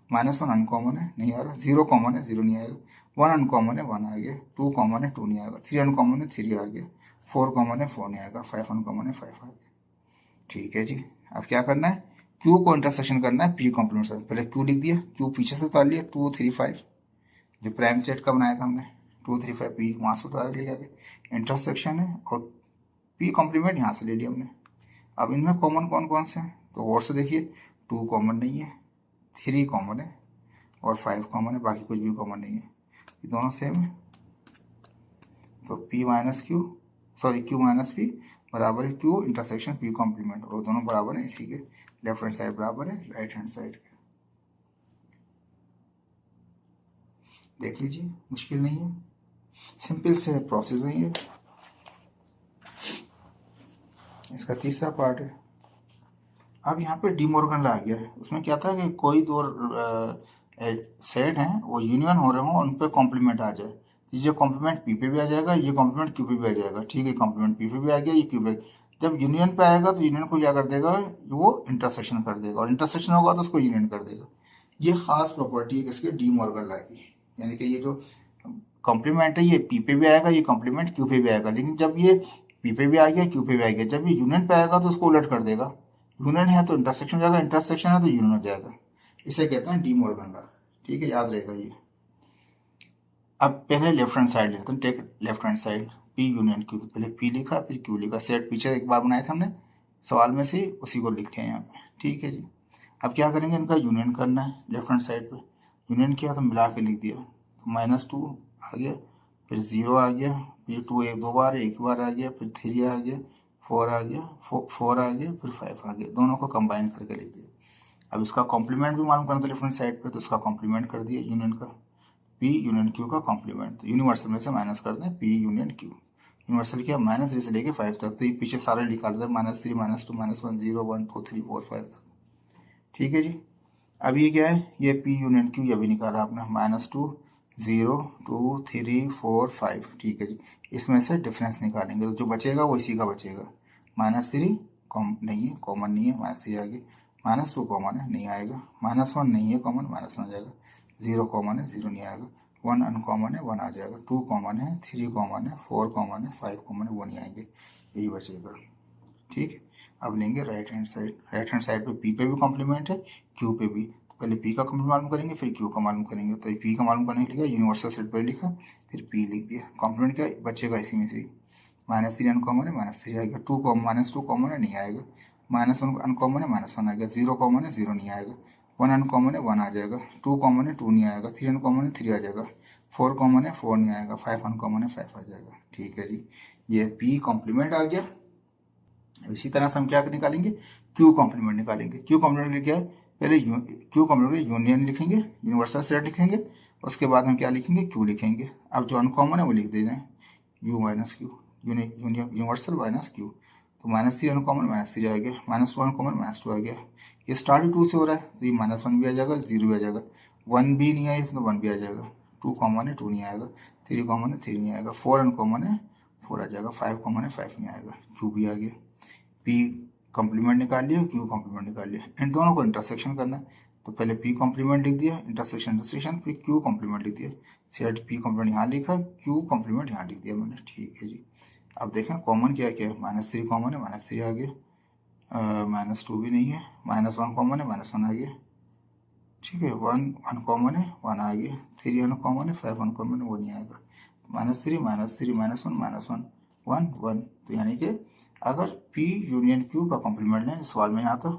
A: -1 अनकॉमन है, नहीं आ रहा, 0 कॉमन है, 0 नहीं आएगा, 1 अनकॉमन है, 1 आ गया, 2 कॉमन है, 2 नहीं आएगा, 3 अनकॉमन है, 3 आ गया, 4 कॉमन है, 4 नहीं आएगा, 5 अनकॉमन है, 5 आ गया, ठीक है जी। अब क्या करना है, क्यू को इंटरसेक्शन करना है पी कॉम्प्लीमेंट से। पहले क्यू लिख दिया, क्यू पीछे से उतार लिया, 2 3 5 जो प्राइम सेट का बनाया था हमने, 2 3 5 पी वहां से उतार लिया गया, इंटरसेक्शन है और पी कॉम्प्लीमेंट यहाँ से ले लिया हमने। अब इनमें कॉमन कौन कौन से हैं, तो और से देखिए 2 कॉमन नहीं है, 3 कॉमन है और 5 कॉमन है, बाकी कुछ भी कॉमन नहीं है, ये दोनों सेम है। तो P minus Q, sorry Q minus P बराबर है Q इंटरसेक्शन P कॉम्प्लीमेंट, और दोनों बराबर है इसी के, लेफ्ट हैंड साइड बराबर है राइट हैंड साइड के। देख लीजिए, मुश्किल नहीं है, सिंपल से प्रोसेस है ये। इसका तीसरा पार्ट है। अब यहाँ पे डी मॉर्गन ला गया है, उसमें क्या था कि कोई दो सेट हैं वो यूनियन हो रहे हों, उन पे कॉम्प्लीमेंट आ जाए, ये कॉम्प्लीमेंट पी पे भी आ जाएगा, ये कॉम्प्लीमेंट क्यू पे भी आ जाएगा, ठीक है, कॉम्प्लीमेंट पी पे भी आ गया, ये क्यू पे। जब यूनियन पे आएगा तो यूनियन को क्या कर देगा, वो इंटरसेक्शन कर देगा, और इंटरसेक्शन होगा तो उसको यूनियन कर देगा। ये खास प्रॉपर्टी है किसके, डी मॉर्गन ला की, यानी कि ये जो कॉम्प्लीमेंट है ये पी पे भी आएगा, ये कॉम्प्लीमेंट क्यू पे भी आएगा, लेकिन जब ये पी पे भी आ गया क्यू पे भी आ गया, जब ये यूनियन पे आएगा तो उसको उलट कर देगा, यूनियन है तो इंटरसेक्शन हो जाएगा, इंटरसेक्शन है तो यूनियन हो जाएगा। इसे कहते हैं डी मॉर्गन लॉ, ठीक है, याद रहेगा ये। अब पहले लेफ्ट हैंड साइड लेते हैं, take left hand side, P union Q, तो पहले पी लिखा फिर क्यू लिखा, सेट पीछे एक बार बनाए थे हमने सवाल में से, उसी को लिखे हैं यहाँ पे, ठीक है जी। अब क्या करेंगे, इनका यूनियन करना है, लेफ्ट हैंड साइड पे यूनियन किया तो मिला के लिख दिया, तो -2 आ गया, फिर 0 आ गया, फिर 2 एक दो बार एक बार आ गया, फिर 3 आ गया, 4 आ गया, 4 आ गया, फिर 5 आ गया, दोनों को कंबाइन करके लिख दिया। अब इसका कॉम्प्लीमेंट भी मालूम करना था लेफ्ट हैंड साइड पे, तो इसका कॉम्प्लीमेंट कर दिया यूनियन का, पी यूनियन क्यू का कॉम्प्लीमेंट, तो यूनिवर्सल में से माइनस कर दें पी यूनियन क्यू, यूनिवर्सल किया -3 से लेके 5 तक, तो ये पीछे सारे निकाल दें, -3 -2 -1 0 1 2 3 4 5 तक, ठीक है जी। अब ये क्या है, ये पी यूनियन क्यू ये भी निकाला आपने, -2 0 2 3 4 5, ठीक है जी। इसमें से डिफरेंस निकालेंगे, तो जो बचेगा वो इसी का बचेगा, -3 नहीं है, कॉमन नहीं है, -3 आ गया, -2 कॉमन है, नहीं आएगा, -1 नहीं है कॉमन, -1 आ जाएगा, 0 कॉमन है, 0 नहीं आएगा, 1 अनकॉमन है, 1 आ जाएगा, 2 कॉमन है, 3 कॉमन है, 4 कॉमन है, 5 कॉमन है, वो नहीं आएंगे, यही बचेगा, ठीक है। अब लेंगे right hand side, right hand side पे पी पे भी कॉम्प्लीमेंट है क्यू पे भी, तो पहले पी का कॉम्प्लीमेंट मालूम करेंगे फिर क्यू का मालूम करेंगे, तो पी का मालूम करने के लिए यूनिवर्सल सेट पर लिखा, फिर पी लिख दिया, कॉम्प्लीमेंट क्या बचेगा इसी में से, -3 अनकॉमन है, -3 आएगा, -2 कॉमन है, नहीं आएगा, -1 अनकॉमन है, -1 आएगा, 0 कॉमन है, 0 नहीं आएगा, 1 अनकॉमन है, 1 आ जाएगा, 2 कॉमन है, 2 नहीं आएगा, 3 अनकॉमन है, 3 आ जाएगा, 4 कॉमन है, 4 नहीं आएगा, 5 अनकॉमन है, 5 आ जाएगा, ठीक है जी। ये पी कॉम्प्लीमेंट आ गया। इसी तरह से हम क्या निकालेंगे, क्यू कॉम्प्लीमेंट निकालेंगे, क्यू कॉम्प्लीमेंट क्या है, पहले क्यू कॉम्प्लीमेंट यूनियन लिखेंगे, यूनिवर्सल सेट लिखेंगे, उसके बाद हम क्या लिखेंगे, क्यू लिखेंगे। अब जो अनकॉमन है वो लिख दे जाए, you minus Q, universal minus Q, तो -3 अनकॉमन, -3 आ गया, -2 अनकॉमन, -2 आ गया, ये स्टार्ट 2 से हो रहा है तो ये -1 भी आ जाएगा, 0 भी आ जाएगा, 1 भी नहीं आया इसमें, 1 भी आ जाएगा, 2 कॉमन है, 2 नहीं आएगा, 3 कॉमन है, 3 नहीं आएगा, 4 अनकॉमन है, 4 आ जाएगा, 5 कॉमन है, 5 नहीं आएगा, क्यू भी आ गया। पी कॉम्प्लीमेंट निकाल लिया, क्यू कॉम्प्लीमेंट निकाल लिया, इन दोनों को इंटरसेक्शन करना है, तो पहले पी कॉम्प्लीमेंट लिख दिया, इंटरसेक्शन इंटरसेक्शन, फिर क्यू कॉम्प्लीमेंट लिख दिया, सेट पी कॉम्प्लीमेंट यहाँ लिखा, क्यू कॉम्प्लीमेंट यहाँ लिख दिया मैंने, ठीक है जी। अब देखें कॉमन क्या क्या है, -3 कॉमन है, -3 आ गया, -2 भी नहीं है, -1 कॉमन है, -1 आ गया, ठीक है, 1 अनकॉमन है, 1 आ गया, 3 अनकॉमन है, 5 अनकॉमन है, वो नहीं आएगा, -3 -3 -1 1 1, तो यानी कि अगर P यूनियन Q का कॉम्प्लीमेंट लें सवाल में यहाँ तो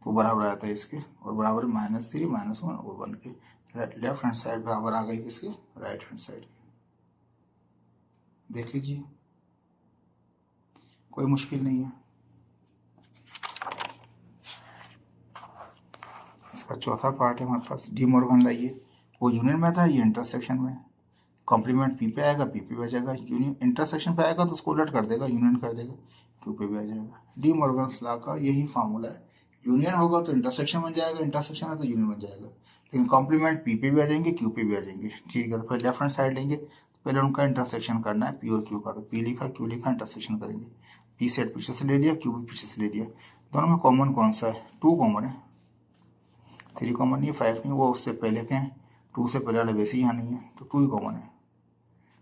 A: बराबर आता है इसके, और बराबर -3 -1 और 1 के, लेफ्ट हैंड साइड बराबर आ गई किसके, राइट हैंड साइड के। देख लीजिए, कोई मुश्किल नहीं है। इसका चौथा पार्ट है हमारे पास, डी मॉर्गन लाइए, वो यूनियन में था, ये इंटरसेक्शन में, कॉम्प्लीमेंट पी पे आएगा, पी पे भी आ जाएगा, यूनियन इंटरसेक्शन पे आएगा तो उसको उलट कर देगा, यूनियन कर देगा, क्यू पे भी आ जाएगा। डी मॉर्गन्स लॉ का यही फार्मूला है, यूनियन होगा तो इंटरसेक्शन बन जाएगा, इंटरसेक्शन है तो यूनियन बन जाएगा, लेकिन कॉम्प्लीमेंट पी पे भी आ जाएंगे, क्यू पे भी आ जाएंगे, ठीक है। तो फिर लेफ्ट हैंड साइड लेंगे, पहले उनका इंटरसेक्शन करना है, पी और क्यू का, तो पी लिखा क्यू लिखा, इंटरसेक्शन करेंगे, पी सेट पीछे से ले लिया, क्यू भी पीछे से ले लिया, दोनों में कॉमन कौन सा है, 2 कॉमन है, 3 कॉमन नहीं है, 5 नहीं, वो उससे पहले के हैं, 2 से पहले वाले वैसे ही यहाँ नहीं है, तो 2 ही कॉमन है,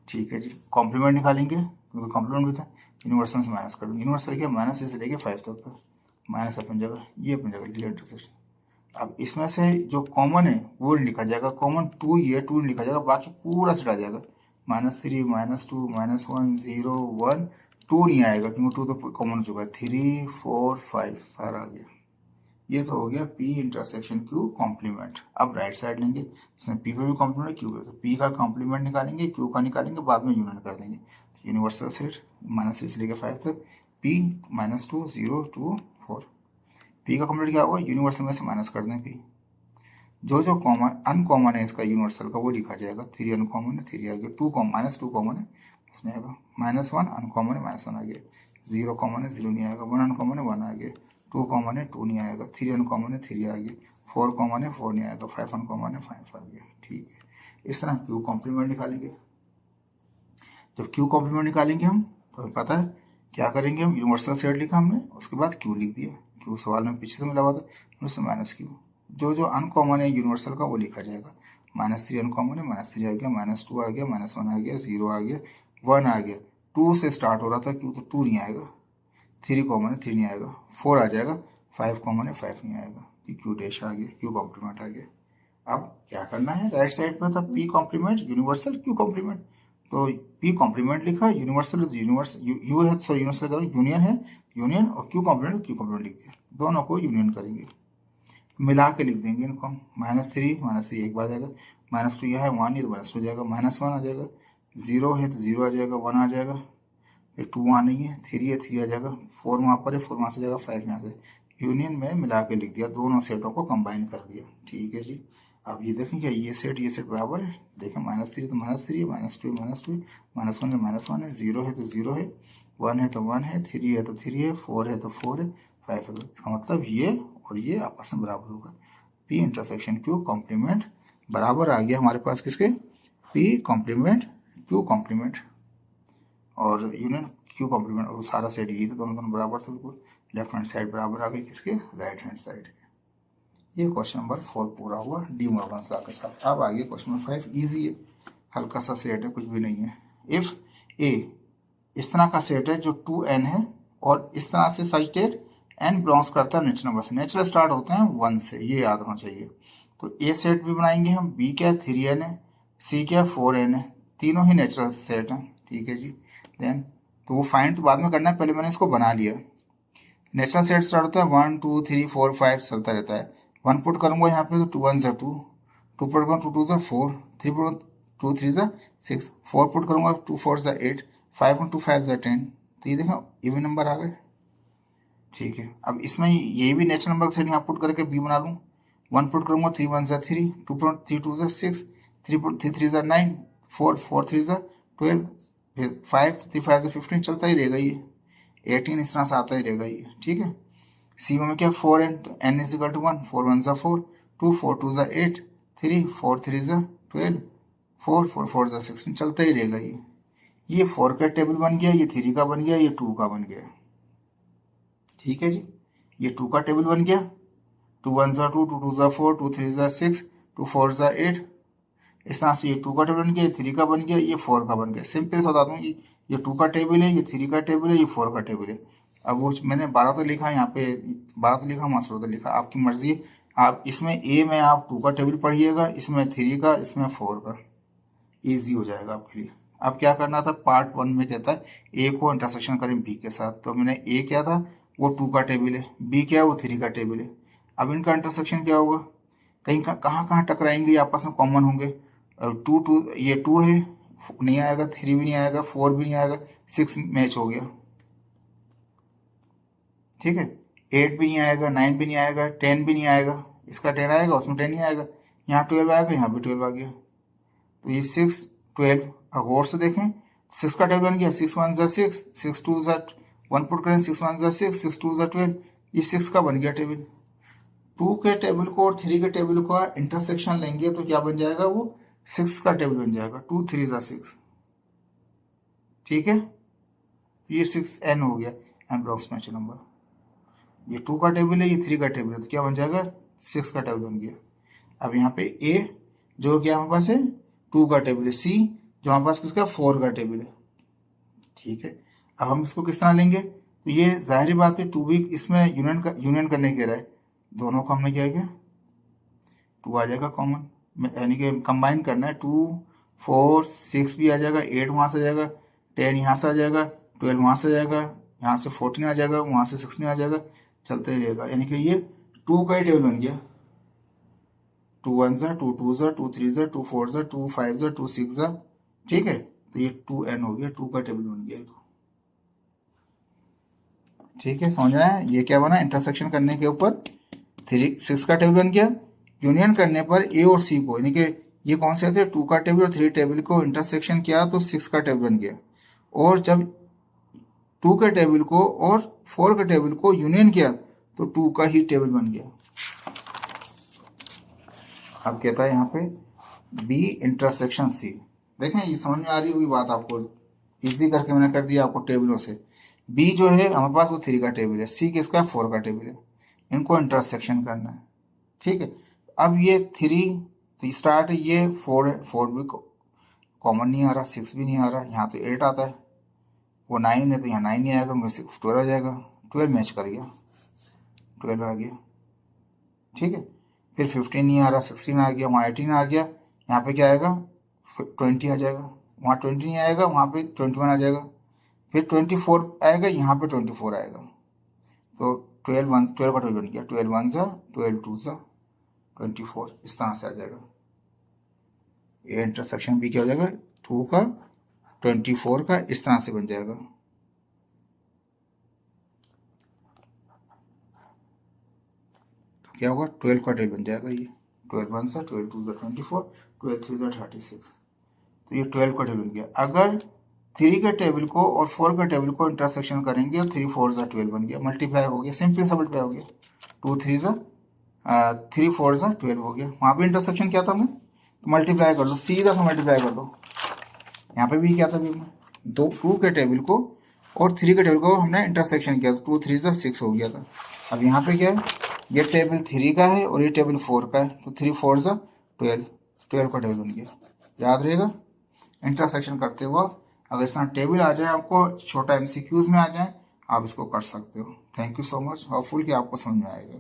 A: ठीक है जी। कॉम्प्लीमेंट निकालेंगे क्योंकि कॉम्प्लीमेंट भी था, यूनिवर्सल से माइनस कर देंगे, यूनिवर्सल क्या -3 से लेके 5 तक था, माइनस अपनी जगह, ये अपनी जगह लिया इंटरसेक्शन। अब इसमें से जो कॉमन है वो लिखा जाएगा, कॉमन 2 ही है, 2 लिखा जाएगा, बाकी पूरा सेट आ जाएगा। -3 -2 -1 0 1 2 नहीं आएगा क्योंकि 2 तो कॉमन हो चुका है। 3 4 5 सारा आ गया। ये तो हो गया P इंटरसेक्शन Q कॉम्प्लीमेंट। अब राइट साइड लेंगे, इसमें P पे भी कॉम्प्लीमेंट है, Q पे, तो P का कॉम्प्लीमेंट निकालेंगे, Q का निकालेंगे, बाद में यूनियन कर देंगे। यूनिवर्सल सेट -3 से लेकर 5 तक, P -2 0 2 4। P का कॉम्प्लीमेंट क्या होगा, यूनिवर्सल में से माइनस कर दें P। जो कॉमन अनकॉमन है इसका यूनिवर्सल का वो लिखा जाएगा। 3 अनकॉमन है, 3 आ गया। -2 कॉमन है, उसमें आएगा। -1 अनकॉमन है, -1 आ गया। 0 कॉमन है, 0 नहीं आएगा। 1 अनकॉमन है, 1 आ गया। 2 कॉमन है, 2 नहीं आएगा। 3 अनकॉमन है, 3 आ गया। 4 कॉमन है, 4 नहीं आएगा। 5 अनकॉमन है, 5 आ गया। ठीक है, इस तरह Q कॉम्प्लीमेंट निकालेंगे। जब Q कॉम्प्लीमेंट निकालेंगे हम तो पता है क्या करेंगे, हम यूनिवर्सल सेट लिखा हमने, उसके बाद Q लिख दिया। Q सवाल में पीछे से मिला हुआ था, उससे -Q। जो अनकॉमन है यूनिवर्सल का वो लिखा जाएगा। -3 अनकॉमन है, -3 आ गया। -2 आ गया, -1 आ गया, 0 आ गया, 1 आ गया। 2 से स्टार्ट हो रहा था Q, तो 2 नहीं आएगा। 3 कॉमन है, 3 नहीं आएगा। 4 आ जाएगा। 5 कॉमन है, 5 नहीं आएगा। Q डैश आ गया, Q कॉम्प्लीमेंट आ गया। अब क्या करना है, राइट साइड में था P complement universal Q complement, तो P कॉम्प्लीमेंट लिखा, यूनिवर्सल यू है, सॉरी यूनिवर्सल करो, यूनियन है, यूनियन, और Q कॉम्प्लीमेंट Q कॉम्प्लीमेंट लिख दिया। दोनों को यूनियन करेंगे, मिला के लिख देंगे इनको। -3 एक बार जाएगा। -2 यह है, 1 है तो -2 जाएगा। -1 आ जाएगा। 0 है तो 0 आ जाएगा, 1 आ जाएगा। फिर 2 वहाँ नहीं है, 3 है, 3 आ जाएगा। 4 वहाँ पर है, 4 वहाँ से जाएगा। 5 यहाँ से। यूनियन में मिला के लिख दिया, दोनों सेटों को कंबाइन कर दिया। ठीक है जी। अब ये देखें क्या ये सेट बराबर है, देखें -3 तो -3 है, -2 है, -2 है, -1 है, -1 है, 0 है तो 0 है, 1 है तो 1 है, 3 है तो 3 है, 4 है तो 4 है, 5 है तो, इसका मतलब ये और ये आपस में बराबर होगा। P इंटरसेक्शन Q कॉम्प्लीमेंट बराबर आ गया हमारे पास किसके, P कॉम्प्लीमेंट Q कॉम्प्लीमेंट और यूनियन Q कॉम्प्लीमेंट, और सारा सेट यही था, दोनों बराबर थे बिल्कुल। लेफ्ट हैंड साइड बराबर आ गई किसके, राइट हैंड साइड। ये क्वेश्चन नंबर 4 पूरा हुआ डी मॉर्गन लॉ के साथ। अब आगे क्वेश्चन नंबर 5, इजी है, हल्का सा सेट है, कुछ भी नहीं है। इफ ए इस तरह का सेट है जो 2n है और इस तरह से सच डेट n बिलोंग्स करता है नेचुरल नंबर से, नेचुरल स्टार्ट होते हैं 1 से, ये याद होना चाहिए। तो ए सेट भी बनाएंगे हम, बी क्या 3n है, सी क्या 4n है, तीनों ही नेचुरल सेट हैं। ठीक है जी। देन तो वो फाइंड तो बाद में करना है, पहले मैंने इसको बना लिया। नेचुरल सेट स्टार्ट होता है 1 2 3 4 5 चलता रहता है। 1 पुट करूंगा यहाँ पे तो 2 1 2, 2 पुट करूँगा 2 2 4, 3 पुट 2 3 6, 4 पुट करूंगा 2 4 8, 5 2 5 10। तो ये देखो इवन नंबर आ गए। ठीक है, अब इसमें ये भी नेचुरल नंबर सेट यहाँ पुट करके बी बना लूँ। 1 पुट करूंगा 3 1 3, 2 पुट 3 2 6, 3 पुट 3 3 9, 4 4 3 12, 5 3 5 15, चलता ही रहेगा ये। 18 इस तरह से आता ही रहेगा ये। ठीक है, सी में क्या 4n, तो n इज इक्वल टू 1, 4 1 4, 2 4 2 8, 3 4 3 12, 4 4 4 16, चलता ही रहेगा ये 4 का टेबल बन गया, ये 3 का बन गया, ये 2 का बन गया। ठीक है जी, ये 2 का टेबल बन गया, 2 1 2, 2 2 4, 2 3 6, 2 4 8, इस तरह से ये 2 का टेबल बन गया, ये 3 का बन गया, ये 4 का बन गया। सिंपल से बता दूं, ये 2 का टेबल है, ये 3 का टेबल है, ये 4 का टेबल है। अब वो मैंने 12 तो लिखा यहाँ पे, 12 तो लिखा, मास्टर तो लिखा, आपकी मर्जी है। आप इसमें ए में आप 2 का टेबल पढ़िएगा, इसमें 3 का, इसमें 4 का, इजी हो जाएगा आपके लिए। अब क्या करना था, पार्ट 1 में कहता है ए को इंटरसेक्शन करें बी के साथ, तो मैंने ए क्या था वो 2 का टेबल है, बी क्या है वो 3 का टेबल है। अब इनका इंटरसेक्शन क्या होगा, कहीं कहाँ कहाँ टकराएंगे, आपस में कॉमन होंगे। 2 2 ये 2 है, नहीं आएगा, 3 भी नहीं आएगा, 4 भी नहीं आएगा, 6 मैच हो गया। ठीक है, 8 भी नहीं आएगा, 9 भी नहीं आएगा, 10 भी नहीं आएगा, इसका 10 आएगा, उसमें 10 नहीं आएगा, यहाँ 12 आएगा, यहाँ भी 12 आ गया। तो ये 6 12, अब गौर से देखें, 6 का टेबल बन गया, 6 1 6, 6 2 1 पुट करें, 6 1 6, 6 2 12, ये 6 का बन गया टेबल। 2 के टेबल को और 3 के टेबल का इंटरसेक्शन लेंगे तो क्या बन जाएगा, वो 6 का टेबल बन जाएगा, 2 3 6। ठीक है, ये 6n हो गया, n ब्लॉक्स नेचुरल नंबर। ये 2 का टेबल है, ये 3 का टेबल है, तो क्या बन जाएगा, 6 का टेबल बन गया। अब यहाँ पे a जो क्या हमारे पास है 2 का टेबल है, c जो हमारे पास किसका 4 का टेबल है। ठीक है, अब हम इसको किस तरह लेंगे, तो ये जाहिर बात है 2 भी इसमें यूनियन करने के रहा है, दोनों को हमने क्या किया 2 आ जाएगा कॉमन, यानी कि कंबाइन करना है 2 4 6 भी आ जाएगा, 8 वहां से आ जाएगा, 10 यहाँ से आ जाएगा, 12 वहां से आ जाएगा, यहाँ से 14 आ जाएगा, वहां से 16 आ जाएगा, चलते ही रहेगा। यानी कि ये 2 का ही टेबल बन गया, 2 1 जा 2 2 जा 2 3 जा 2 4 जा 2 5 जा 2 6 जा, ठीक है। तो ये 2n हो गया, 2 का टेबल बन गया। तो ठीक है, समझ में आया। ये क्या बना, इंटरसेक्शन करने के ऊपर 3 6 का टेबल बन गया, यूनियन करने पर ए और सी को, यानी कि ये कौन से थे 2 का टेबल और 3 टेबल को इंटरसेक्शन किया तो 6 का टेबल बन गया, और जब 2 के टेबल को और 4 के टेबल को यूनियन किया तो 2 का ही टेबल बन गया। अब कहता है यहाँ पे बी इंटरसेक्शन सी। देखें ये समझ में आ रही हुई बात, आपको इजी करके मैंने कर दिया आपको टेबलों से। बी जो है हमारे पास वो 3 का टेबल है, सी किसका 4 का टेबल है, इनको इंटरसेक्शन करना है, ठीक है। अब ये 3 तो स्टार्ट ये 4 है, 4 भी कॉमन नहीं आ रहा, 6 भी नहीं आ रहा, यहाँ तो 8 आता है, वो 9 है तो यहाँ 9 नहीं आएगा, 12 आ जाएगा, 12 मैच कर गया, 12 आ गया, ठीक है। फिर 15 नहीं आ रहा, 16 आ गया, वहाँ 18 आ गया, यहाँ पे क्या आएगा 20 आ जाएगा, वहाँ 20 नहीं आएगा, वहाँ पे 21 आ जाएगा, फिर 24 आएगा, यहाँ पे 24 आएगा। तो 12 का 12 बन गया, 12 1 सा 12 2 सा 24, इस तरह से आ जाएगा। ये इंटरसेक्शन भी क्या हो जाएगा 2 का 24 का, इस तरह से बन जाएगा। तो क्या होगा 12 का टेबल बन जाएगा, ये 12 1 सा 12 2 सा 24, 12 3 सा 36, तो ये 12 का टेबल बन गया। अगर 3 के टेबल को और 4 के टेबल को इंटरसेक्शन करेंगे और 3 4 सा 12 बन गया, मल्टीप्लाई हो गया, सिंपल सा मल्टीप्लाई हो गया, 2 3 सा 3 4 सा 12 हो गया। वहां पे इंटरसेक्शन क्या था हमने, तो मल्टीप्लाई कर लो, सीधा सा मल्टीप्लाई कर लो। यहाँ पे भी क्या था, 2 के टेबल को और 3 के टेबल को हमने इंटरसेक्शन किया, 2 3 सा 6 हो गया था। अब यहाँ पे क्या है, ये टेबल 3 का है और ये टेबल 4 का है, तो 3 4 सा 12 का टेबल बन गया। याद रहेगा इंटरसेक्शन करते वक्त अगर इस तरह टेबल आ जाए, आपको छोटा MCQs में आ जाए, आप इसको कर सकते हो। Thank you so much, hopeful कि आपको समझ में आएगा।